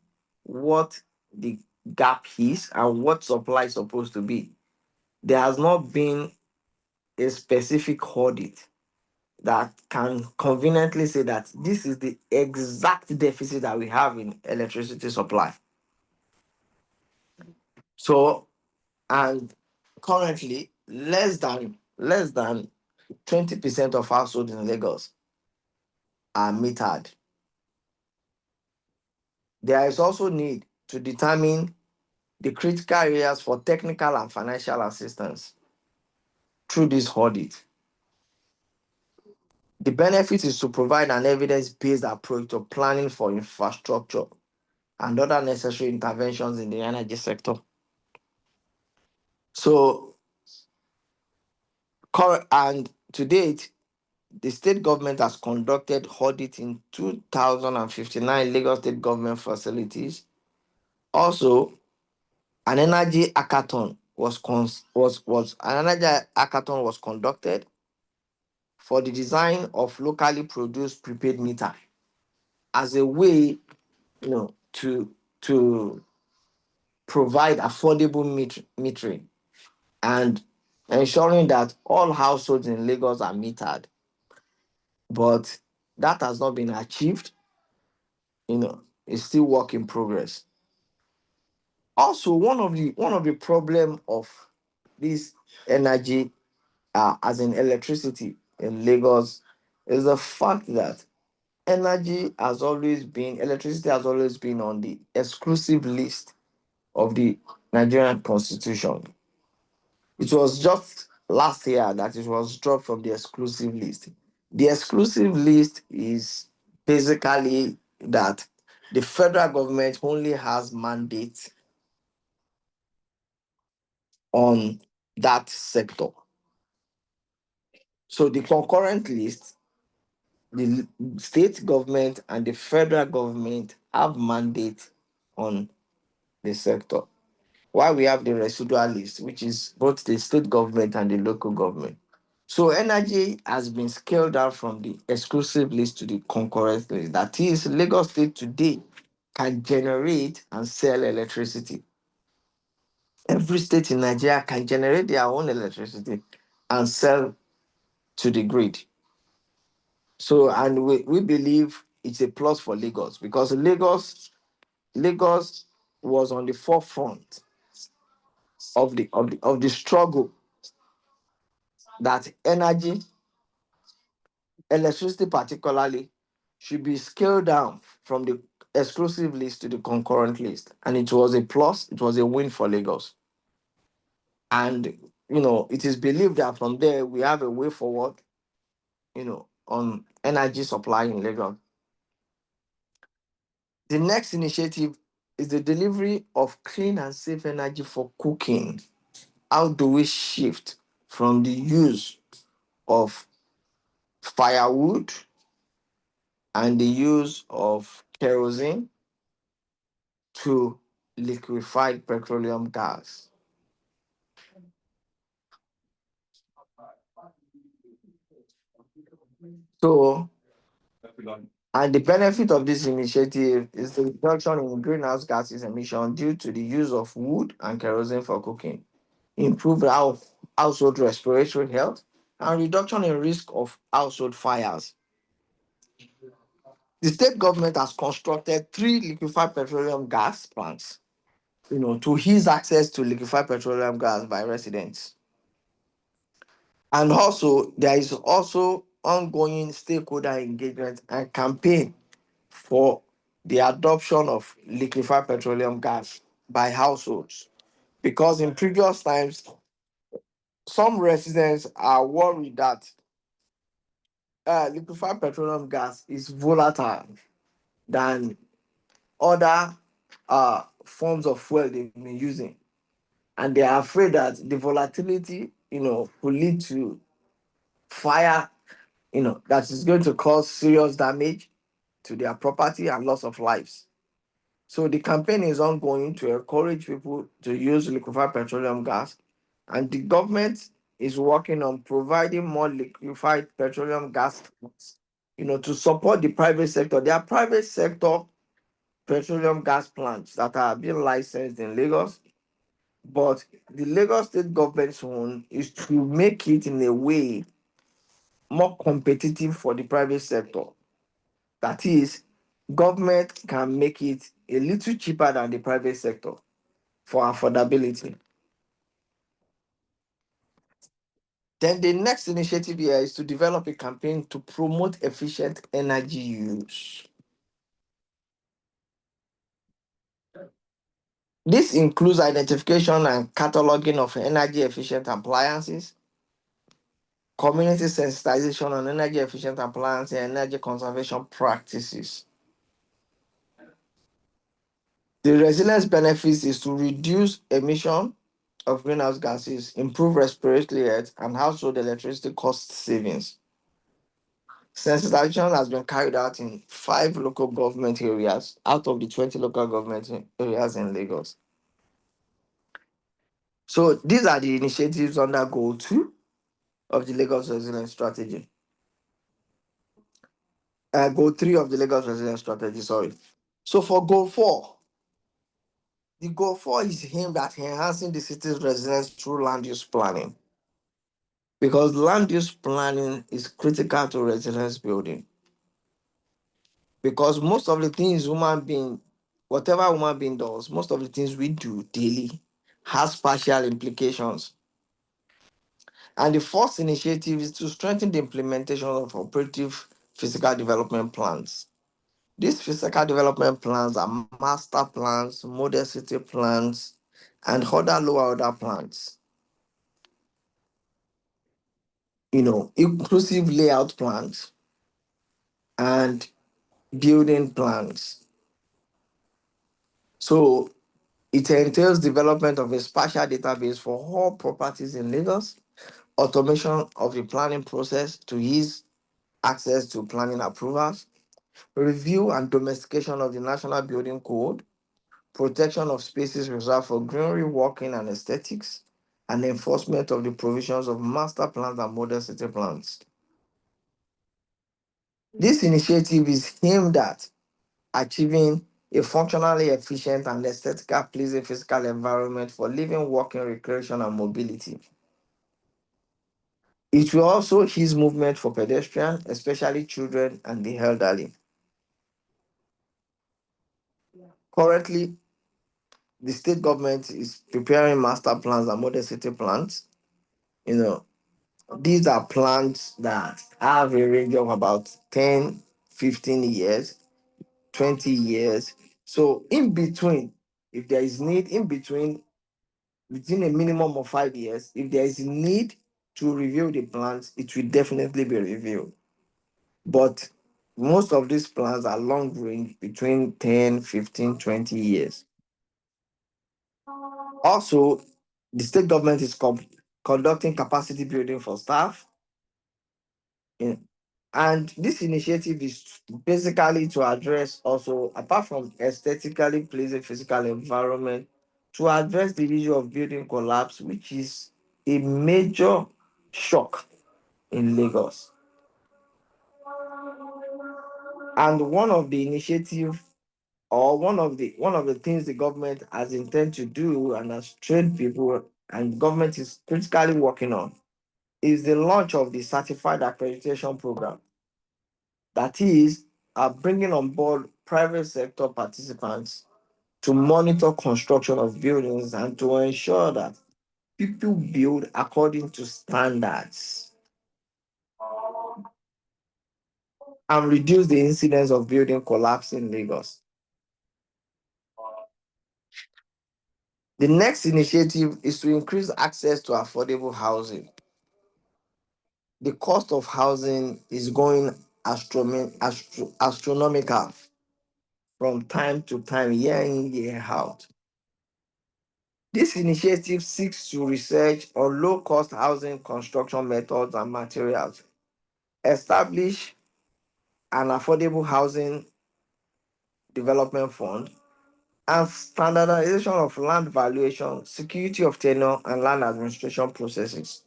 what the gap is and what supply is supposed to be. There has not been a specific audit that can conveniently say that this is the exact deficit that we have in electricity supply. So, and currently, less than 20% of households in Lagos are metered. There is also need to determine the critical areas for technical and financial assistance through this audit. The benefit is to provide an evidence-based approach to planning for infrastructure and other necessary interventions in the energy sector. So, and to date, the state government has conducted audit in 2,059 Lagos state government facilities. Also, an energy hackathon was conducted for the design of locally produced prepaid meter as a way, to provide affordable metering and ensuring that all households in Lagos are metered. But that has not been achieved. It's still work in progress. Also, one of the problem of this energy, as in electricity in Lagos, is the fact that electricity has always been on the exclusive list of the Nigerian Constitution. It was just last year that it was dropped from the exclusive list. The exclusive list is basically that the federal government only has mandate on that sector. So the concurrent list, the state government and the federal government have mandate on the sector. while we have the residual list, which is both the state government and the local government. So energy has been scaled down from the exclusive list to the concurrent list. That is, Lagos State today can generate and sell electricity. Every state in Nigeria can generate their own electricity and sell to the grid. So, and we believe it's a plus for Lagos because Lagos was on the forefront of the struggle that electricity particularly, should be scaled down from the exclusive list to the concurrent list. And it was a plus, it was a win for Lagos. And it is believed that from there we have a way forward, on energy supply in Lagos. The next initiative is the delivery of clean and safe energy for cooking. How do we shift from the use of firewood and the use of kerosene to liquefied petroleum gas? So, and the benefit of this initiative is the reduction in greenhouse gases emission due to the use of wood and kerosene for cooking, improved household respiratory health, and reduction in risk of household fires. The state government has constructed 3 liquefied petroleum gas plants, to ease access to liquefied petroleum gas by residents. And also, there is also ongoing stakeholder engagement and campaign for the adoption of liquefied petroleum gas by households. Because in previous times, some residents are worried that liquefied petroleum gas is volatile than other forms of fuel they've been using. And they are afraid that the volatility, will lead to fire, that is going to cause serious damage to their property and loss of lives. So the campaign is ongoing to encourage people to use liquefied petroleum gas, and the government is working on providing more liquefied petroleum gas, to support the private sector. There are private sector petroleum gas plants that are being licensed in Lagos, but the Lagos state government's own is to make it in a way more competitive for the private sector. That is, government can make it a little cheaper than the private sector for affordability. Then the next initiative here is to develop a campaign to promote efficient energy use. This includes identification and cataloging of energy efficient appliances, community sensitization on energy efficient appliances, and energy conservation practices. The resilience benefits is to reduce emission of greenhouse gases, improve respiratory health, and household electricity cost savings. Sensitization has been carried out in 5 local government areas out of the 20 local government areas in Lagos. So these are the initiatives under Goal 2 of the Lagos Resilience Strategy. Goal 3 of the Lagos Resilience Strategy, sorry. So for Goal 4, the Goal 4 is aimed at enhancing the city's resilience through land use planning. Because land use planning is critical to resilience building. Because most of the things whatever human being does, most of the things we do daily has spatial implications. And the first initiative is to strengthen the implementation of operative physical development plans. These physical development plans are master plans, model city plans, and other lower order plans. Inclusive layout plans and building plans. So it entails development of a spatial database for all properties in Lagos, automation of the planning process to ease access to planning approvals, review and domestication of the National Building Code, protection of spaces reserved for greenery, walking, and aesthetics, and enforcement of the provisions of master plans and model city plans. This initiative is aimed at achieving a functionally efficient and aesthetically pleasing physical environment for living, working, recreation, and mobility. It will also ease movement for pedestrians, especially children and the elderly. Currently, the state government is preparing master plans and model city plans. You know, these are plans that have a range of about 10, 15 years, 20 years. So in between, if there is need in between, within a minimum of 5 years, if there is need to review the plans, it will definitely be reviewed. But most of these plans are long range, between 10, 15, 20 years. Also, the state government is conducting capacity building for staff. in- And this initiative is basically to address also, apart from aesthetically pleasing physical environment, to address the issue of building collapse, which is a major shock in Lagos. And one of the initiative, or one of the things the government has intended to do and has trained people and government is critically working on, is the launch of the certified accreditation program. That is, bringing on board private sector participants to monitor construction of buildings and to ensure that people build according to standards and reduce the incidence of building collapse in Lagos. The next initiative is to increase access to affordable housing. The cost of housing is going astronomical from time to time, year in, year out. This initiative seeks to research on low-cost housing construction methods and materials, establish an affordable housing development fund, and standardization of land valuation, security of tenure, and land administration processes.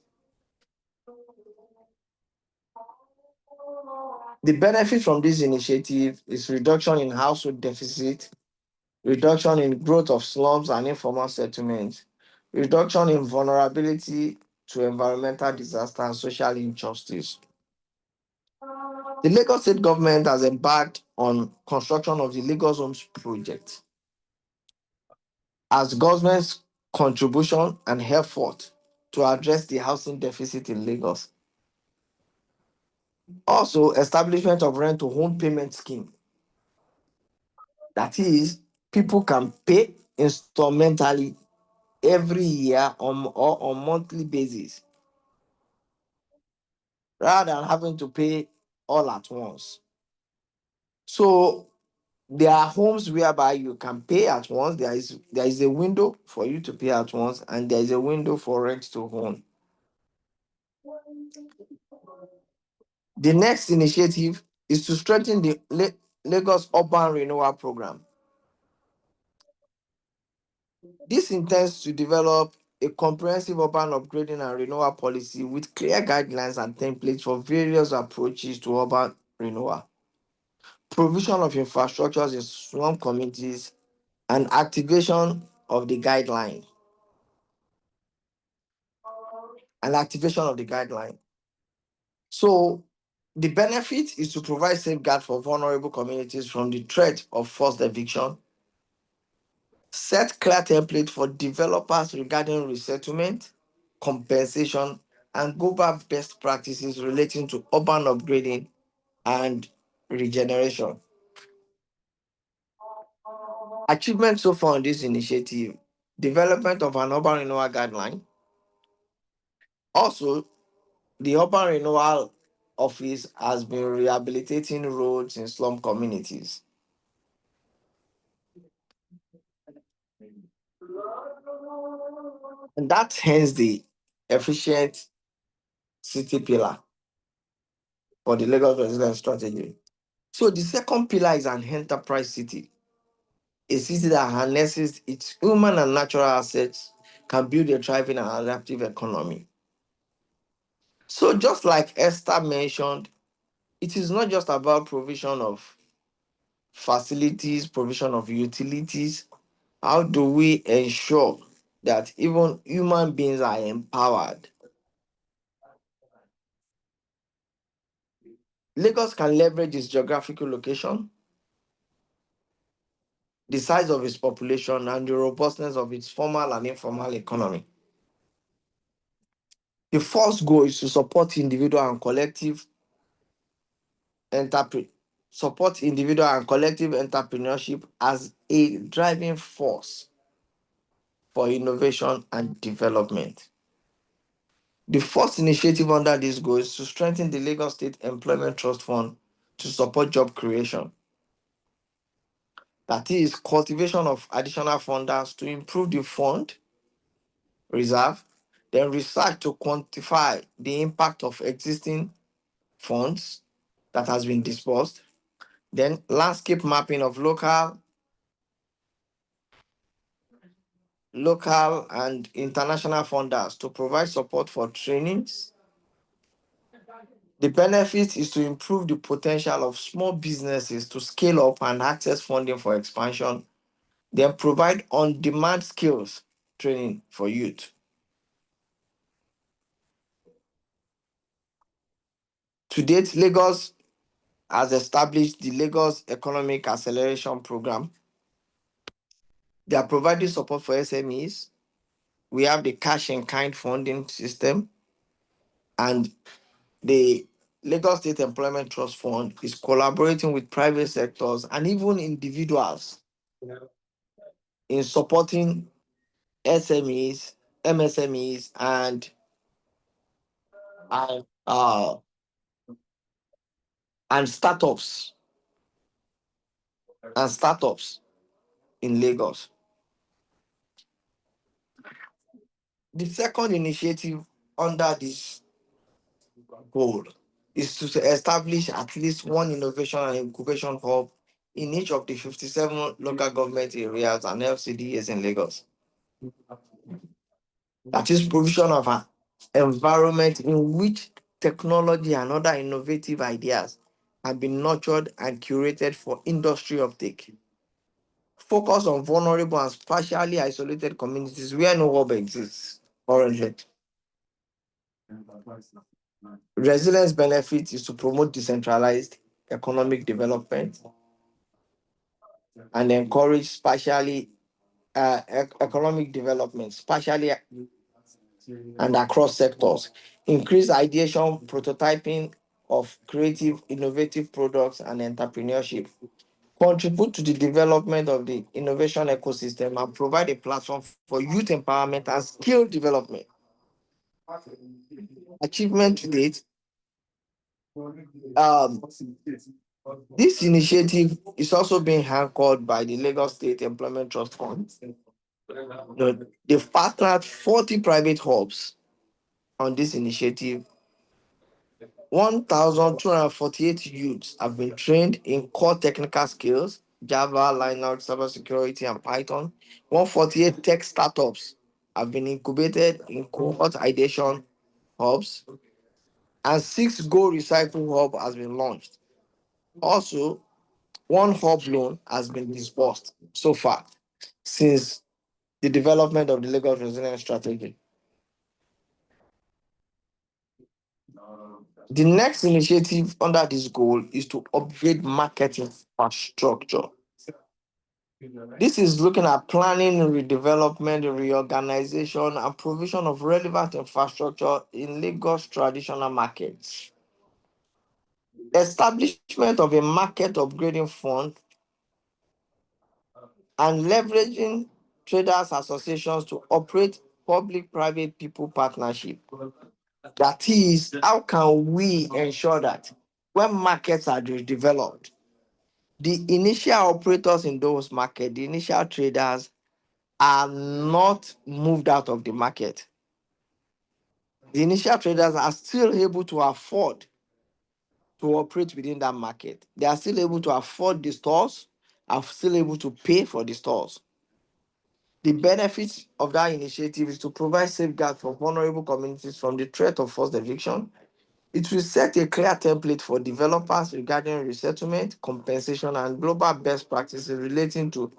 The benefit from this initiative is reduction in household deficit, reduction in growth of slums and informal settlements, reduction in vulnerability to environmental disaster and social injustice. The Lagos state government has embarked on construction of the Lagos Homes project as government's contribution and effort to address the housing deficit in Lagos. Also, establishment of rent to home payment scheme. That is, people can pay instrumentally every year or on monthly basis rather than having to pay all at once. So there are homes whereby you can pay at once. There is a window for you to pay at once, and there is a window for rent to own. The next initiative is to strengthen the Lagos Urban Renewal Program. This intends to develop a comprehensive urban upgrading and renewal policy with clear guidelines and templates for various approaches to urban renewal, provision of infrastructures in slum communities, and activation of the guideline. And activation of the guideline. So the benefit is to provide safeguard for vulnerable communities from the threat of forced eviction, set clear template for developers regarding resettlement, compensation, and global best practices relating to urban upgrading and regeneration. Achievements so far on this initiative: development of an urban renewal guideline. Also, the urban renewal office has been rehabilitating roads in slum communities. And that hence the efficient city pillar for the Lagos resilience strategy. So the second pillar is an enterprise city. A city that harnesses its human and natural assets can build a thriving and adaptive economy. So, just like Esther mentioned, it is not just about provision of facilities, provision of utilities. How do we ensure that even human beings are empowered? Lagos can leverage its geographical location, the size of its population, and the robustness of its formal and informal economy. The first goal is to entrepre- support individual and collective entrepreneurship as a driving force for innovation and development. The first initiative under this goal is to strengthen the Lagos State Employment Trust Fund to support job creation. That is, cultivation of additional funders to improve the fund reserve, then research to quantify the impact of existing funds that has been disbursed, then landscape mapping of local and international funders to provide support for trainings. The benefit is to improve the potential of small businesses to scale up and access funding for expansion, then provide on-demand skills training for youth. To date, Lagos has established the Lagos Economic Acceleration Program. They are providing support for SMEs. We have the cash and kind funding system, and the Lagos State Employment Trust Fund is collaborating with private sectors and even individuals in supporting SMEs, MSMEs, and uh and startups in Lagos. The second initiative under this goal is to establish at least one innovation and incubation hub in each of the 57 local government areas and LCDs in Lagos. That is provision of an environment in which technology and other innovative ideas have been nurtured and curated for industry uptake. Focus on vulnerable and spatially isolated communities where no hub exists currently. Resilience benefit is to promote decentralized economic development and encourage economic development, spatially and across sectors. Increase ideation, prototyping of creative, innovative products and entrepreneurship. Contribute to the development of the innovation ecosystem and provide a platform for youth empowerment and skill development. Achievement to date. Um, this initiative is also being anchored by the Lagos State Employment Trust Fund. They've partnered 40 private hubs on this initiative. 1,248 youths have been trained in core technical skills, Java, Linux, cybersecurity, and Python. 148 tech startups have been incubated in cohort ideation hubs, and 6 Go Recycle Hub has been launched. Also, one hub loan has been disbursed so far since the development of the Lagos Resilience Strategy. The next initiative under this goal is to upgrade market infrastructure. This is looking at planning, redevelopment, reorganization, and provision of relevant infrastructure in Lagos traditional markets. Establishment of a market upgrading fund and leveraging traders associations to operate public-private people partnership. That is, how can we ensure that when markets are developed, the initial operators in those markets, the initial traders, are not moved out of the market. The initial traders are still able to afford to operate within that market. They are still able to afford the stores are still able to pay for the stores. The benefits of that initiative is to provide safeguards for vulnerable communities from the threat of forced eviction. It will set a clear template for developers regarding resettlement, compensation, and global best practices relating to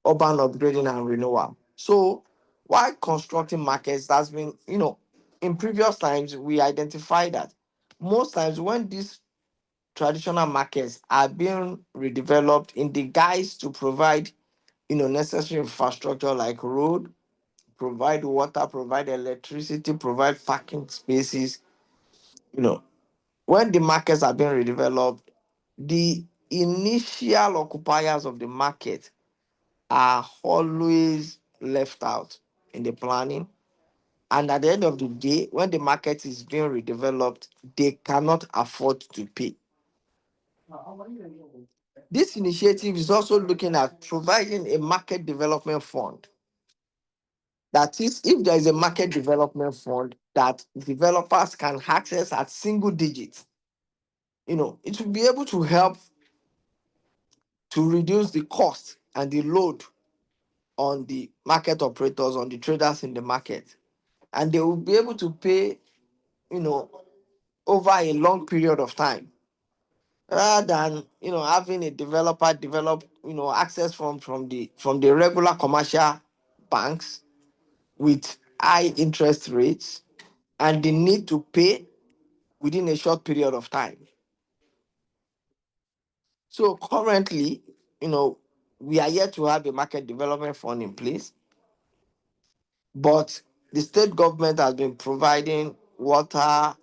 urban upgrading and renewal. So, while constructing markets, that's been, in previous times, we identified that most times when these traditional markets are being redeveloped in the guise to provide, necessary infrastructure like road, provide water, provide electricity, provide parking spaces, you know, when the markets are being redeveloped, the initial occupiers of the market are always left out in the planning. And at the end of the day, when the market is being redeveloped, they cannot afford to pay. This initiative is also looking at providing a market development fund. That is, if there is a market development fund that developers can access at single digits, it will be able to help to reduce the cost and the load on the market operators, on the traders in the market. And they will be able to pay, you know, over a long period of time rather than, having a developer develop, access from the regular commercial banks with high interest rates and the need to pay within a short period of time. So currently, we are yet to have a market development fund in place, but the state government has been providing water,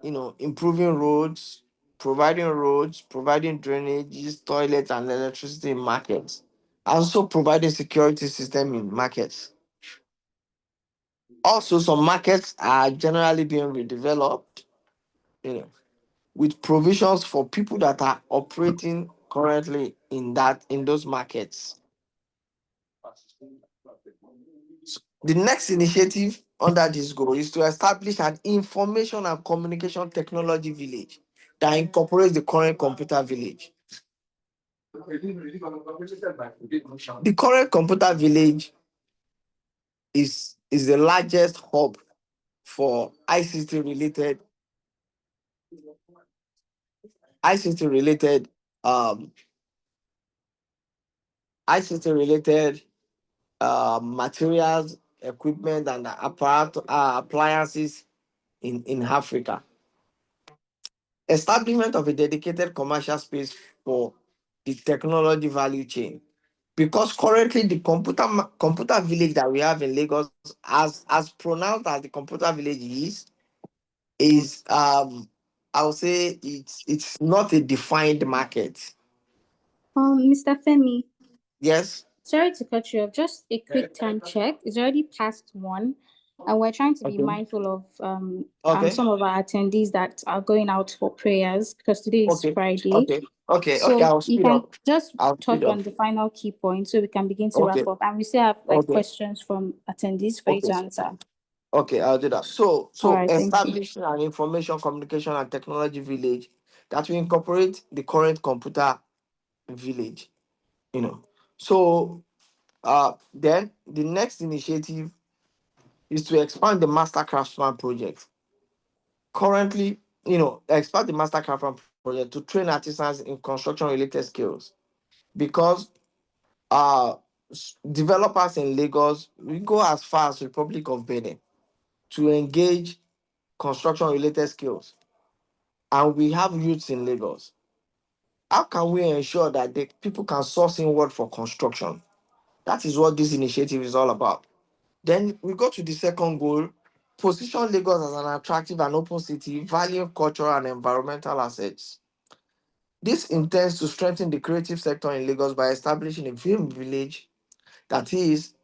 improving roads, providing drainages, toilets, and electricity in markets, also providing security system in markets. Also, some markets are generally being redeveloped, you know, with provisions for people that are operating currently in those markets. The next initiative under this goal is to establish an information and communication technology village that incorporates the current computer village. The current computer village is the largest hub for ICT related um ICT related materials, equipment, and appliances in Africa. Establishment of a dedicated commercial space for the technology value chain. Because currently the computer village that we have in Lagos, as pronounced as the computer village is I would say it's not a defined market. Mr. Femi, Yes. sorry to cut you off. Just a quick time check. It's already past 1, and we're trying to be Okay. mindful of Okay. some of our attendees that are going out for prayers because today is Okay. Friday. Okay. Okay. So I'll you speed can up. just I'll speed touch up. on the final key points so we can begin to Okay. wrap up. And we still have like Okay. questions from attendees for you Okay. to answer. Okay, I'll do that. So, All so right, thank you. establishing an information communication and technology village that will incorporate the current computer village. You know. So, then the next initiative is to expand the Master Craftsman project. Currently, expand the Master Craftsman project to train artisans in construction related skills because uh developers in Lagos we go as far as Republic of Benin to engage construction related skills, and we have youths in Lagos. How can we ensure that the people can source in work for construction? That is what this initiative is all about. Then we go to the second goal: position Lagos as an attractive and open city, valuing cultural and environmental assets. This intends to strengthen the creative sector in Lagos by establishing a film village. That is,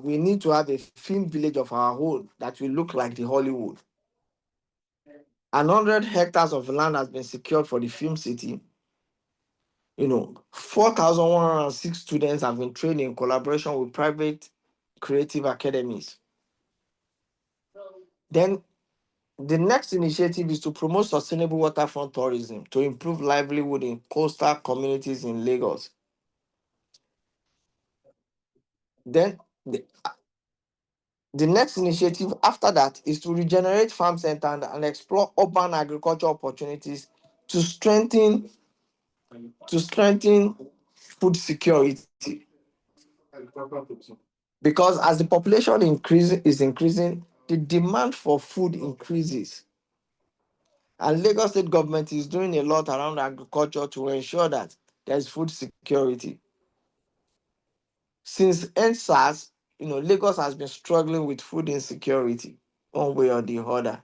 we need to have a film village of our own that will look like the Hollywood. 100 hectares of land has been secured for the film city. 4,106 students have been trained in collaboration with private creative academies. Then The next initiative is to promote sustainable waterfront tourism to improve livelihood in coastal communities in Lagos. Then the next initiative after that is to regenerate farm center and explore urban agriculture opportunities to strengthen food security. Because as the population is increasing, the demand for food increases. And Lagos State government is doing a lot around agriculture to ensure that there is food security. Since NSAS, Lagos has been struggling with food insecurity one way or the other.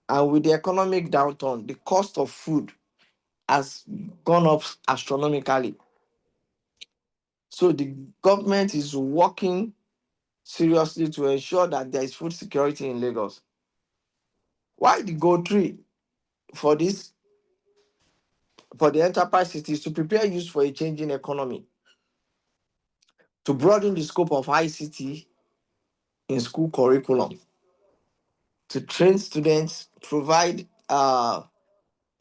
And with the economic downturn, the cost of food has gone up astronomically. So the government is working seriously to ensure that there is food security in Lagos. Why the goal three for this for the enterprise cities to prepare youth for a changing economy, to broaden the scope of ICT in school curriculum, to train students, provide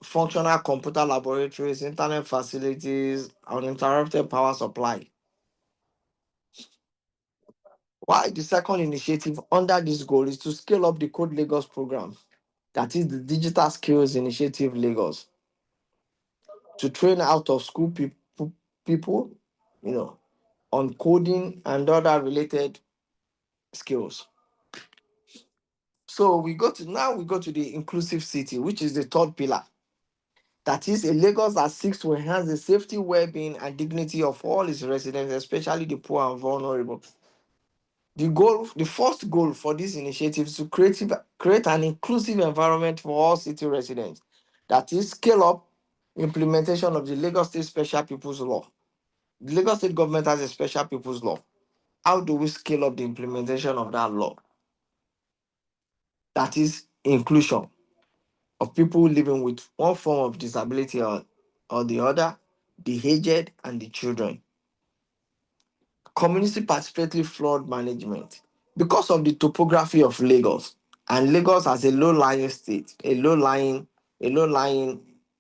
functional computer laboratories, internet facilities, uninterrupted power supply. Why the second initiative under this goal is to scale up the Code Lagos program, that is the Digital Skills Initiative Lagos, to train out of school people, you know, on coding and other related skills. So we go to the inclusive city, which is the third pillar. That is a Lagos that seeks to enhance the safety, well-being, and dignity of all its residents, especially the poor and vulnerable. The first goal for this initiative is to create an inclusive environment for all city residents. That is, scale up implementation of the Lagos State Special People's Law. The Lagos State government has a special people's law. How do we scale up the implementation of that law? That is inclusion of people living with one form of disability or the other, the aged and the children. Community participatory flood management. Because of the topography of Lagos, and Lagos as a low-lying state, a low-lying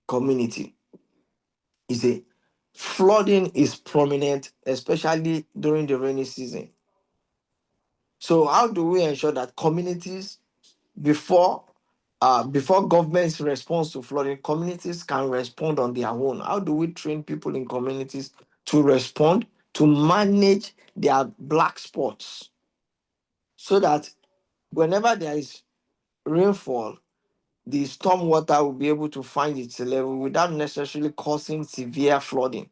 community, is a flooding is prominent, especially during the rainy season. So how do we ensure that communities, before before government's response to flooding, communities can respond on their own? How do we train people in communities to respond, to manage their black spots, so that whenever there is rainfall, the storm water will be able to find its level without necessarily causing severe flooding?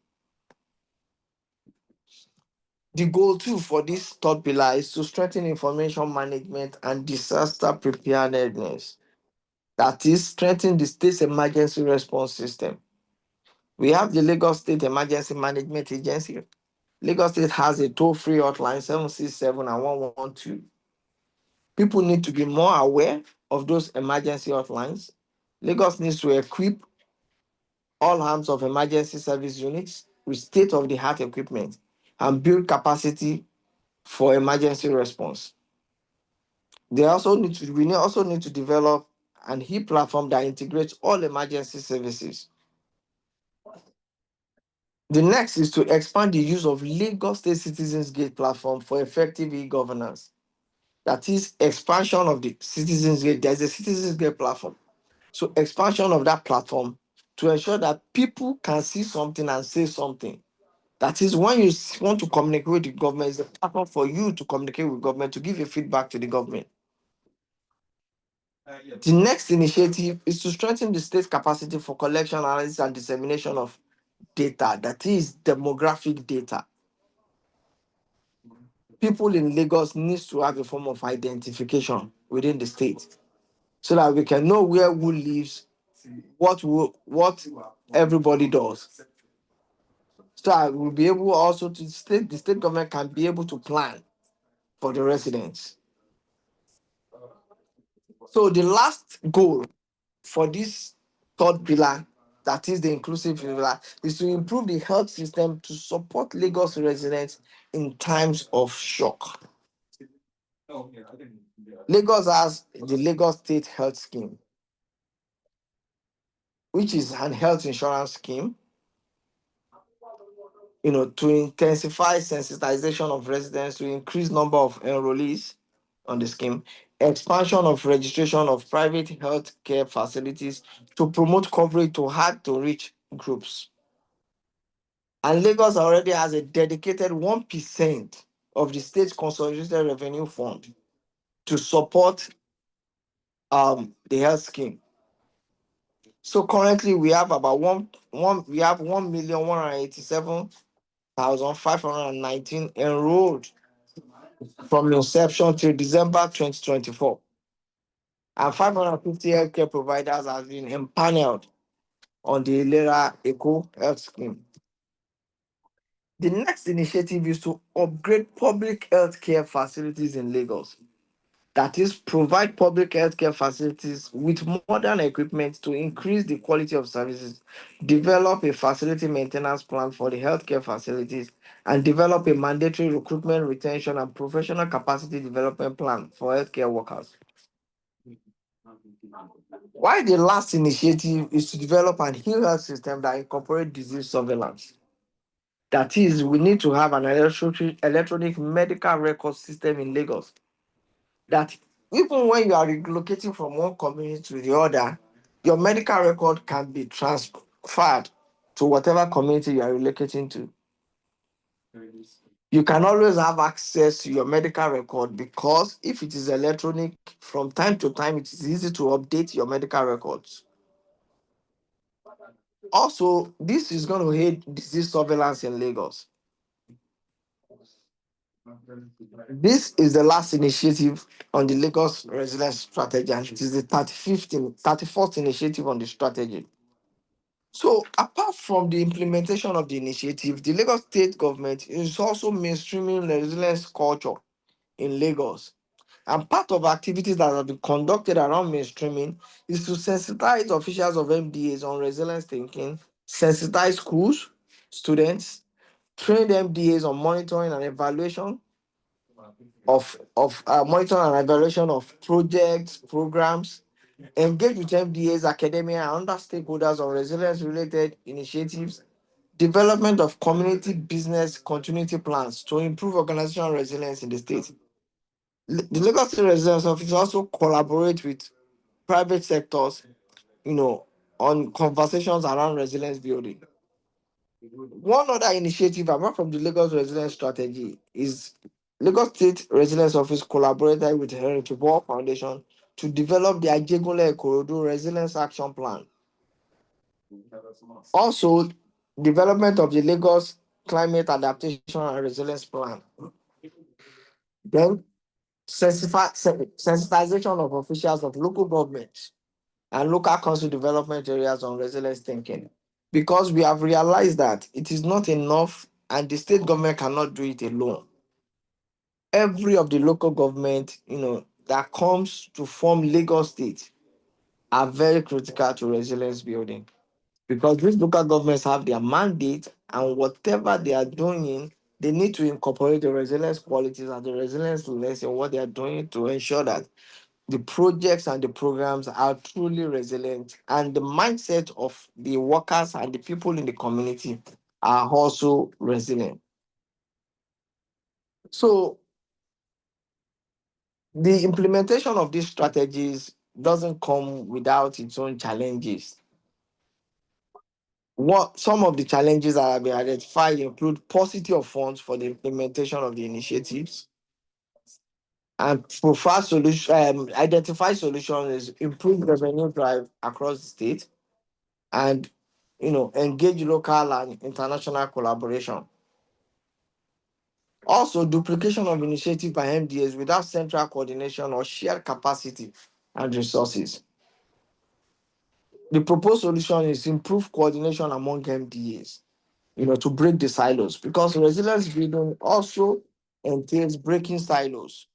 The goal too for this third pillar is to strengthen information management and disaster preparedness. That is, strengthen the state's emergency response system. We have the Lagos State Emergency Management Agency. Lagos State has a toll-free hotline 767 and 112. People need to be more aware of those emergency hotlines. Lagos needs to equip all arms of emergency service units with state-of-the-art equipment and build capacity for emergency response. We also need to develop an e-platform that integrates all emergency services. The next is to expand the use of Lagos State Citizens Gate platform for effective e-governance. That is, expansion of the Citizens Gate. There's a Citizens Gate platform. So expansion of that platform to ensure that people can see something and say something. That is, when you want to communicate with the government, it's a platform for you to communicate with government, to give a feedback to the government. The next initiative is to strengthen the state's capacity for collection, analysis, and dissemination of data, that is demographic data. People in Lagos needs to have a form of identification within the state so that we can know where who lives, what everybody does. So that we'll be able also to the state government can be able to plan for the residents. So the last goal for this third pillar, that is the inclusive pillar, is to improve the health system to support Lagos residents in times of shock. Lagos has the Lagos State Health Scheme, which is an health insurance scheme, to intensify sensitization of residents to increase number of enrollees on the scheme, expansion of registration of private healthcare facilities to promote coverage to hard to reach groups. And Lagos already has a dedicated 1% of the state's consolidated revenue fund to support the health scheme. So currently we have about 1,187,519 enrolled from inception till December 2024. And 550 healthcare providers have been empaneled on the Ilera Eco Health Scheme. The next initiative is to upgrade public healthcare facilities in Lagos. That is, provide public healthcare facilities with modern equipment to increase the quality of services, develop a facility maintenance plan for the healthcare facilities, and develop a mandatory recruitment, retention, and professional capacity development plan for healthcare workers. Why the last initiative is to develop an health system that incorporates disease surveillance. That is, we need to have an electronic medical record system in Lagos that even when you are relocating from one community to the other, your medical record can be transferred to whatever community you are relocating to. You can always have access to your medical record because if it is electronic, from time to time, it is easy to update your medical records. Also, this is going to aid disease surveillance in Lagos. This is the last initiative on the Lagos Resilience Strategy, and it is the 34th initiative on the strategy. So, apart from the implementation of the initiative, the Lagos state government is also mainstreaming resilience culture in Lagos. And part of activities that have been conducted around mainstreaming is to sensitize officials of MDAs on resilience thinking, sensitize schools, students, train MDAs on monitoring and evaluation of projects, programs, engage with MDAs, academia, and other stakeholders on resilience-related initiatives, development of community business continuity plans to improve organizational resilience in the state. The Lagos State Resilience Office also collaborates with private sectors, on conversations around resilience building. One other initiative apart from the Lagos Resilience Strategy is Lagos State Resilience Office collaborated with Heritage World Foundation to develop the Ajegunle Ikorodu Resilience Action Plan. Also, development of the Lagos Climate Adaptation and Resilience Plan. Then, sensitization of officials of local governments and local council development areas on resilience thinking. Because we have realized that it is not enough and the state government cannot do it alone. Every of the local government, that comes to form Lagos State are very critical to resilience building because these local governments have their mandate and whatever they are doing, they need to incorporate the resilience qualities and the resilience lesson what they are doing to ensure that the projects and the programs are truly resilient and the mindset of the workers and the people in the community are also resilient. So the implementation of these strategies doesn't come without its own challenges. What some of the challenges that have been identified include paucity of funds for the implementation of the initiatives and provide identify solutions, improve revenue drive across the state, and engage local and international collaboration. Also, duplication of initiative by MDAs without central coordination or shared capacity and resources. The proposed solution is improve coordination among MDAs, to break the silos, because resilience building also entails breaking silos.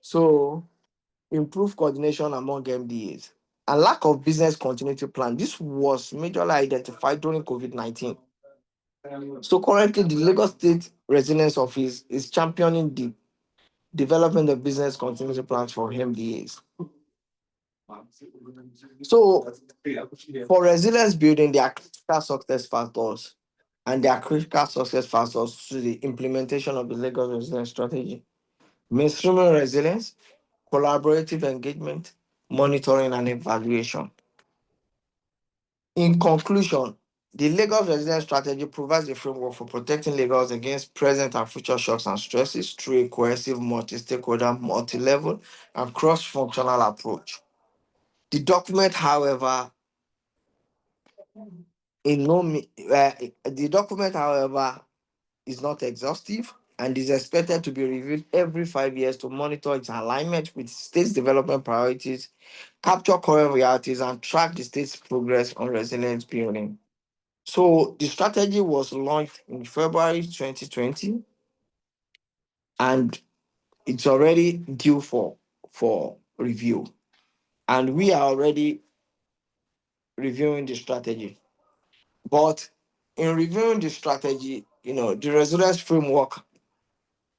So, improve coordination among MDAs and lack of business continuity plan. This was majorly identified during COVID-19. So currently, the Lagos State Resilience Office is championing the development of business continuity plans for MDAs. So for resilience building, there are critical success factors, and there are critical success factors to the implementation of the Lagos Resilience Strategy. Mainstreaming resilience, collaborative engagement, monitoring, and evaluation. In conclusion, the Lagos Resilience Strategy provides a framework for protecting Lagos against present and future shocks and stresses through a cohesive, multi-stakeholder, multi-level, and cross-functional approach. The document, however, in no me- the document, however, is not exhaustive and is expected to be reviewed every 5 years to monitor its alignment with states' development priorities, capture current realities, and track the state's progress on resilience building. So the strategy was launched in February 2020, and it's already due for review. And we are already reviewing the strategy. But in reviewing the strategy, the resilience framework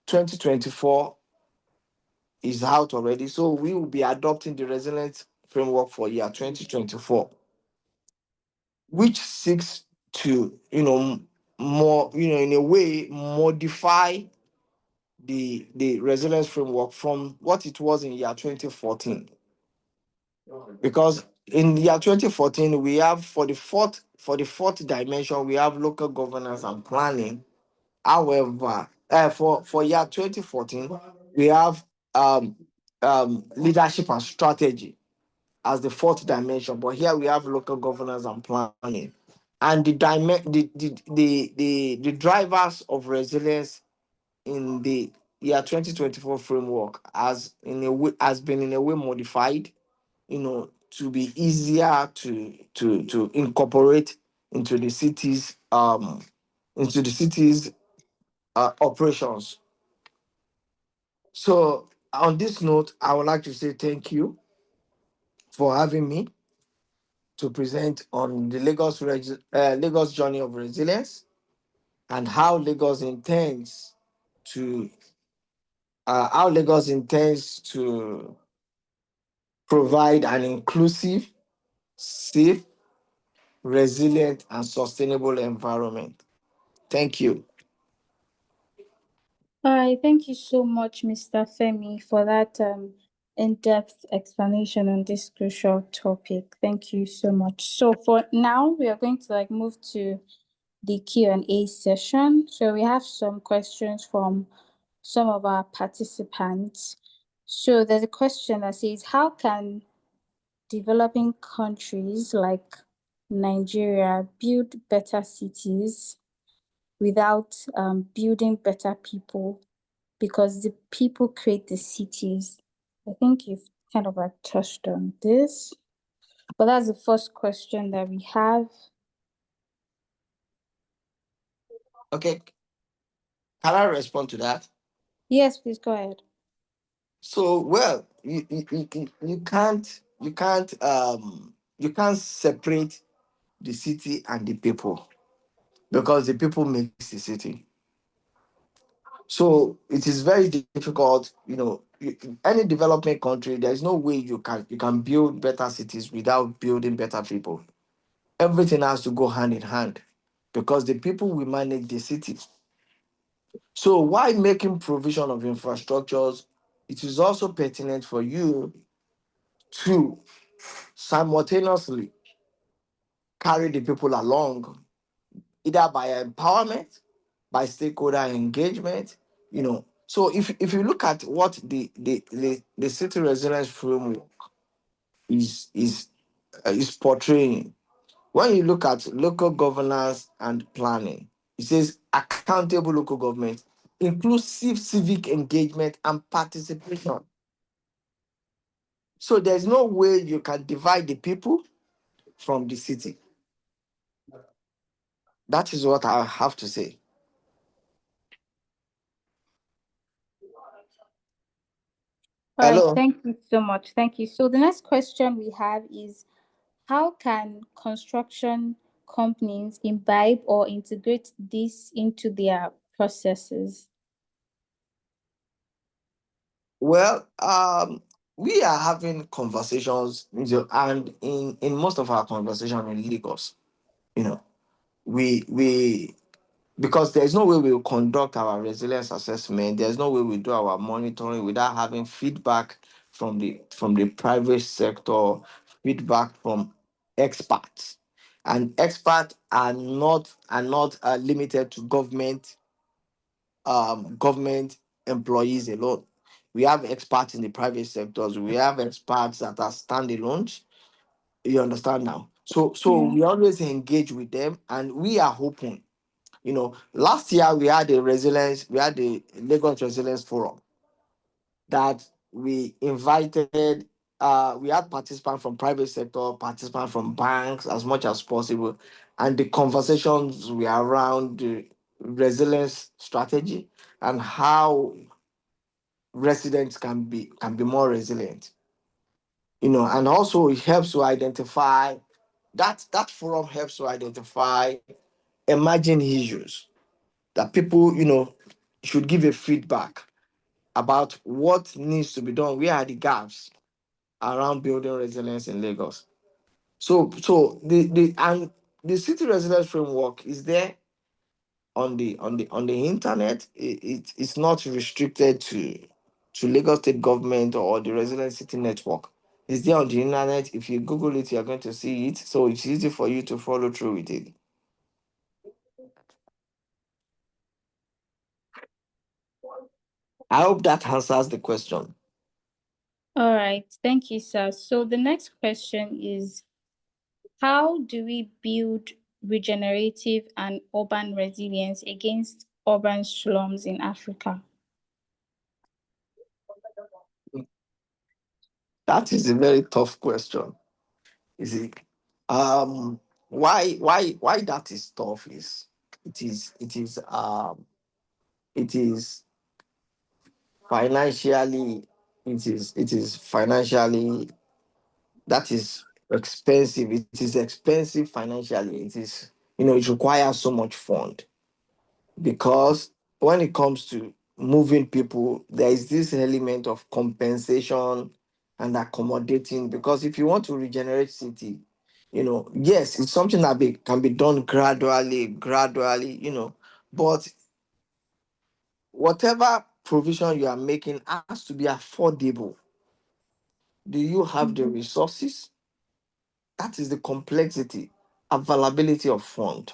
2024 is out already. So we will be adopting the resilience framework for year 2024, which seeks to, more, in a way, modify the resilience framework from what it was in year 2014. Because in year 2014, we have for the fourth dimension, we have local governance and planning. However, for year 2014, we have leadership and strategy as the fourth dimension. But here we have local governance and planning. And the drivers of resilience in the year 2024 framework has been in a way modified, to be easier to incorporate into the city's operations. So on this note, I would like to say thank you for having me to present on the Lagos journey of resilience, and to how Lagos intends to provide an inclusive, safe, resilient, and sustainable environment. Thank you. All right, thank you so much, Mr. Femi, for that in-depth explanation on this crucial topic. Thank you so much. So for now, we are going to move to the Q&A session. So we have some questions from some of our participants. So there's a question that says, how can developing countries like Nigeria build better cities without building better people? Because the people create the cities. I think you've kind of touched on this. But that's the first question that we have. Okay, can I respond to that? Yes, please go ahead. So, well, you can't separate the city and the people, because the people makes the city. So it is very difficult, any development country, there is no way you can build better cities without building better people. Everything has to go hand in hand, because the people will manage the city. So while making provision of infrastructures, it is also pertinent for you to simultaneously carry the people along, either by empowerment, by stakeholder engagement. So if you look at what the city resilience framework is portraying, when you look at local governance and planning, it says accountable local government, inclusive civic engagement and participation. So there's no way you can divide the people from the city. That is what I have to say. All right, Hello. thank you so much. Thank you. So the next question we have is, how can construction companies imbibe or integrate this into their processes? Well, we are having conversations, and in most of our conversation in Lagos, you know, we because there's no way we will conduct our resilience assessment. There's no way we do our monitoring without having feedback from the private sector, feedback from experts, and experts are not limited to government employees alone. We have experts in the private sectors. We have experts that are standalones. You understand now? So Yeah. we always engage with them, and we are open. Last year we had the Lagos Resilience Forum that we invited. We had participants from private sector, participants from banks as much as possible, and the conversations were around the resilience strategy and how residents can be more resilient. And also it helps to identify that forum helps to identify emerging issues that people should give a feedback about what needs to be done. Where are the gaps around building resilience in Lagos? So the city resilience framework is there on the internet. It's not restricted to Lagos State government or the Resilient City Network. It's there on the internet. If you Google it, you're going to see it. So it's easy for you to follow through with it. I hope that answers the question. All right. Thank you, sir. So the next question is, how do we build regenerative and urban resilience against urban slums in Africa? That is a very tough question. You see, why that is tough is it is financially it is financially that is expensive. It is expensive financially. It requires so much fund because when it comes to moving people, there is this element of compensation and accommodating. Because if you want to regenerate city, yes, it's something that can be done gradually, but whatever provision you are making has to be affordable. Do you have the resources? That is the complexity, availability of fund.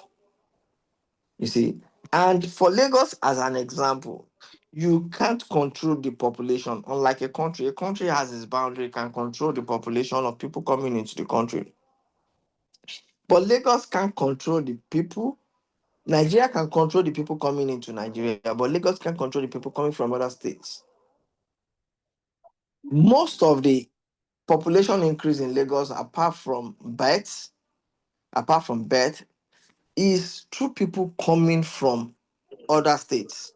You see, and for Lagos as an example, you can't control the population. Unlike a country has its boundary, can control the population of people coming into the country. But Lagos can't control the people. Nigeria can control the people coming into Nigeria, but Lagos can't control the people coming from other states. Most of the population increase in Lagos, apart from birth, is through people coming from other states.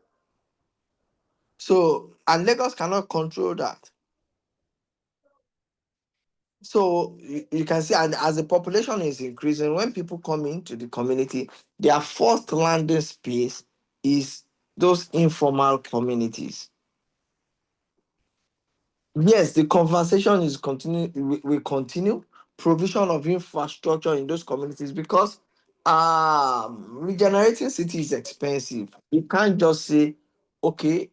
So, and Lagos cannot control that. So you can see, and as the population is increasing, when people come into the community, their first landing space is those informal communities. Yes, the conversation is continue. We continue provision of infrastructure in those communities because regenerating city is expensive. You can't just say, okay,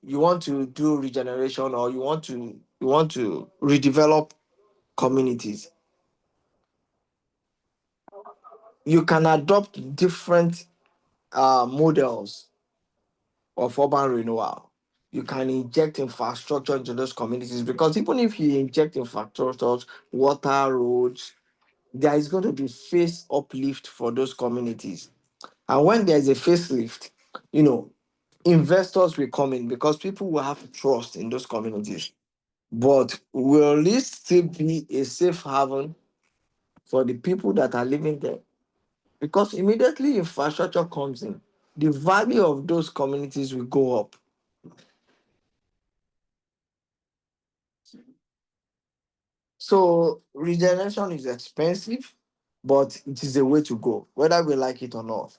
you want to do regeneration or you want to redevelop communities. You can adopt different models of urban renewal. You can inject infrastructure into those communities because even if you inject infrastructure, water, roads, there is going to be face uplift for those communities. And when there is a facelift, you know, investors will come in because people will have trust in those communities. But will it still be a safe haven for the people that are living there? Because immediately infrastructure comes in, the value of those communities will go up. So regeneration is expensive, but it is a way to go, whether we like it or not.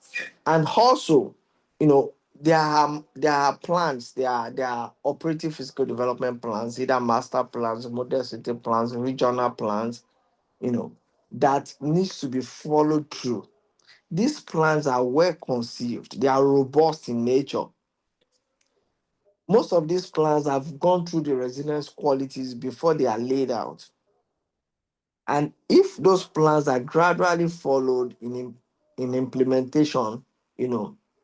And also, there are plans, there are operative physical development plans, either master plans, model city plans, regional plans, that needs to be followed through. These plans are well conceived, they are robust in nature. Most of these plans have gone through the resilience qualities before they are laid out. And if those plans are gradually followed in implementation,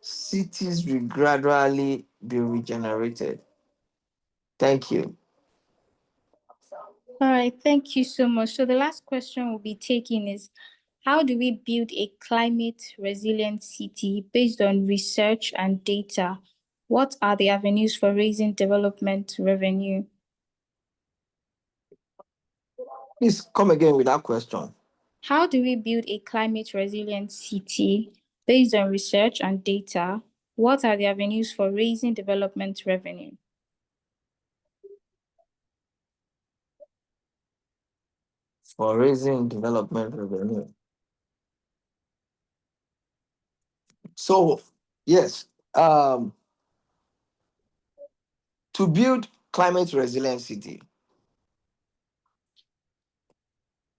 cities will gradually be regenerated. Thank you. All right, thank you so much. So the last question we'll be taking is, how do we build a climate resilient city based on research and data? What are the avenues for raising development revenue? Please come again with that question. How do we build a climate resilient city based on research and data? What are the avenues for raising development revenue? For raising development revenue. So, yes, to build climate resilient city,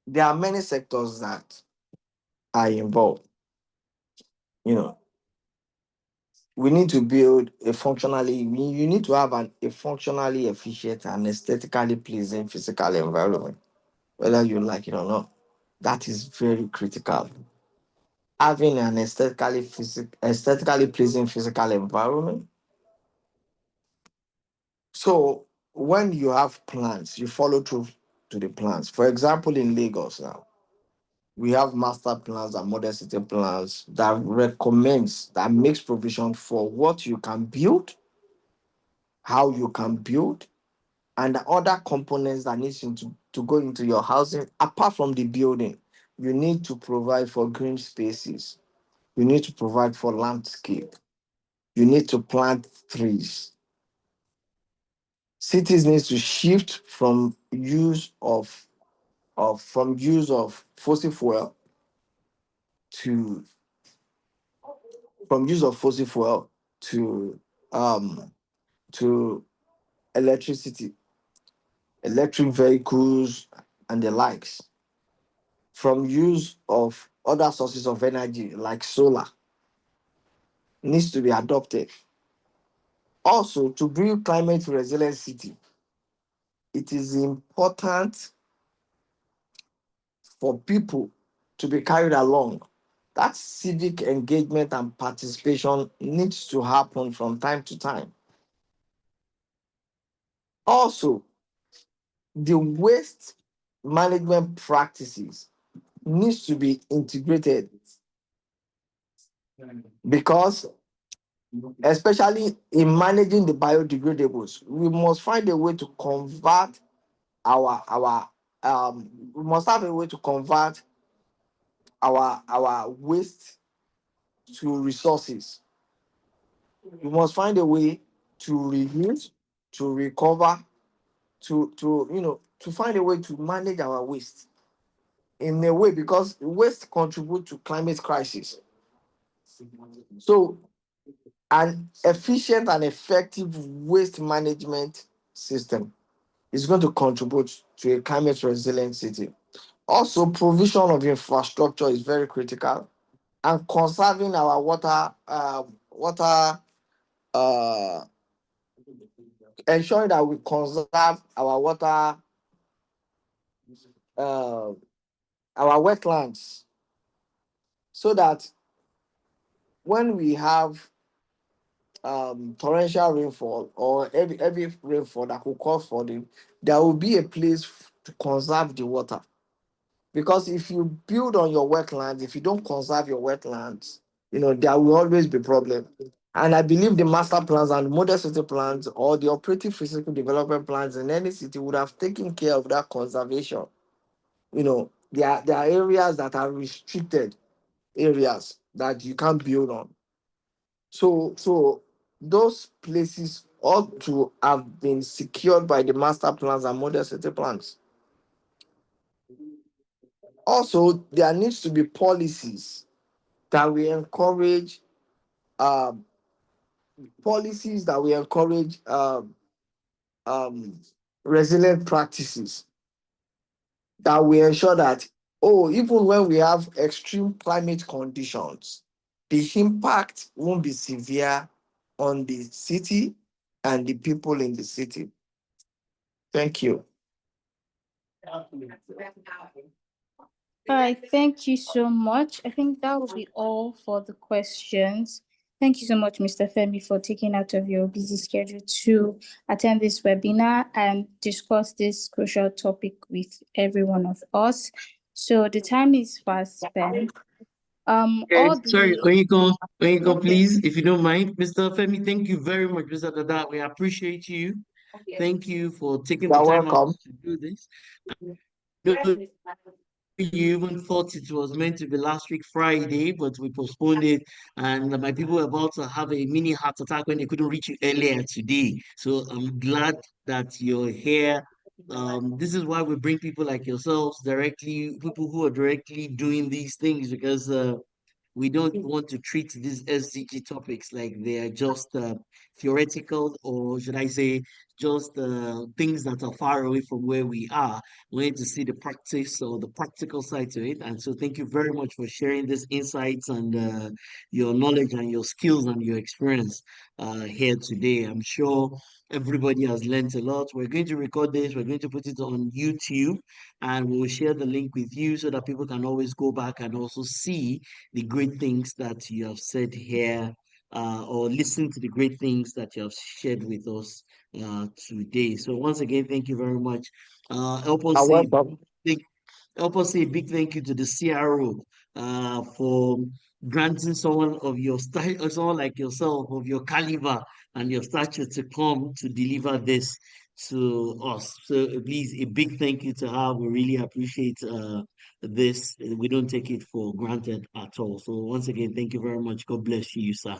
there are many sectors that are involved. We need to build you need to have a functionally efficient and aesthetically pleasing physical environment, whether you like it or not. That is very critical. Having an aesthetically pleasing physical environment. So when you have plans, you follow through to the plans. For example, in Lagos now, we have master plans and model city plans that makes provision for what you can build, how you can build, and the other components that needs to go into your housing. Apart from the building, you need to provide for green spaces, you need to provide for landscape, you need to plant trees. Cities need to shift from use of fossil fuel to from use of fossil fuel to um to electricity, electric vehicles and the likes, from use of other sources of energy like solar needs to be adopted. Also, to build climate resilient city, it is important for people to be carried along. That civic engagement and participation needs to happen from time to time. Also, the waste management practices needs to be integrated, because especially in managing the biodegradables, we must find a way to convert our we must have a way to convert our waste to resources. We must find a way to reuse, to recover, to find a way to manage our waste in a way, because waste contribute to climate crisis. So an efficient and effective waste management system is going to contribute to a climate resilient city. Also, provision of infrastructure is very critical, and conserving our uh, ensuring that we conserve uh, our wetlands, so that when we have torrential rainfall or heavy rainfall that could cause flooding, there will be a place to conserve the water. Because if you build on your wetlands, if you don't conserve your wetlands, there will always be problem. And I believe the master plans and model city plans or the operative physical development plans in any city would have taken care of that conservation. There are areas that are restricted areas that you can't build on. So those places ought to have been secured by the master plans and model city plans. Also, there needs to be policies that we encourage um, um, resilient practices that we ensure that, oh, even when we have extreme climate conditions, the impact won't be severe on the city and the people in the city. Thank you. All right, thank you so much. I think that will be all for the questions. Thank you so much, Mr. Femi, for taking out of your busy schedule to attend this webinar and discuss this crucial topic with every one of us. So the time is fast spent. All Sorry, the Oyinkan, okay. please, if you don't mind. Mr. Femi, thank you very much, Mr. Dada. We appreciate you. Thank you for taking the You're time out welcome. to do this. You even thought it was meant to be last week Friday, but we postponed it. And my people were about to have a mini heart attack when they couldn't reach you earlier today. So I'm glad that you're here. This is why we bring people like yourselves directly, people who are directly doing these things, because we don't want to treat these SDG topics like they are just theoretical, or should I say, just things that are far away from where we are. We need to see the practice or the practical side to it. And so, thank you very much for sharing these insights and your knowledge and your skills and your experience here today. I'm sure everybody has learned a lot. We're going to record this, we're going to put it on YouTube, and we'll share the link with you so that people can always go back and also see the great things that you have said here, or listen to the great things that you have shared with us today. So once again, thank you very much. Help us You're say welcome. big, help us say a big thank you to the CRO for granting someone of your style, someone like yourself of your caliber and your stature to come to deliver this to us. So please, a big thank you to her. We really appreciate this. We don't take it for granted at all. So once again, thank you very much. God bless you, sir.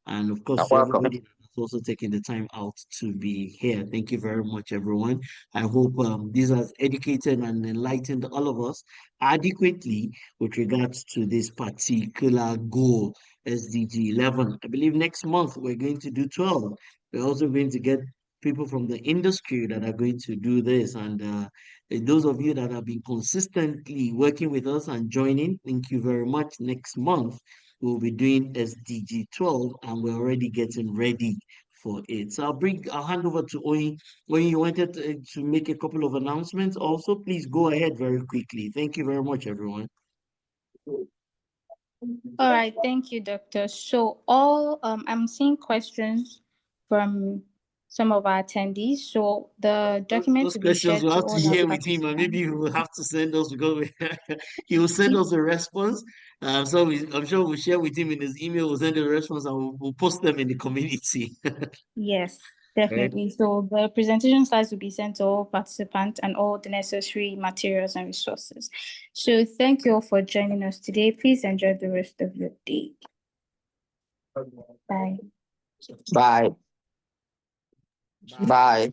And of course, You're to welcome. everybody that's also taking the time out to be here. Thank you very much, everyone. I hope this has educated and enlightened all of us adequately with regards to this particular goal, SDG 11. I believe next month we're going to do 12. We're also going to get people from the industry that are going to do this. And those of you that have been consistently working with us and joining, thank you very much. Next month, we'll be doing SDG 12, and we're already getting ready for it. So I'll hand over to Oyin. Oyin, you wanted to make a couple of announcements also. Please go ahead very quickly. Thank you very much, everyone. All right, thank you, Doctor. So I'm seeing questions from some of our attendees. So the document Those will be questions shared we'll to have to all our share with him, and maybe participants. he will have to send us because he will send us a response. I'm sure we'll share with him in his email. We'll send a response and we'll post them in the community. Yes, Right? definitely. So the presentation slides will be sent to all participants and all the necessary materials and resources. So thank you all for joining us today. Please enjoy the rest of your day. Bye. Bye. Bye. Bye.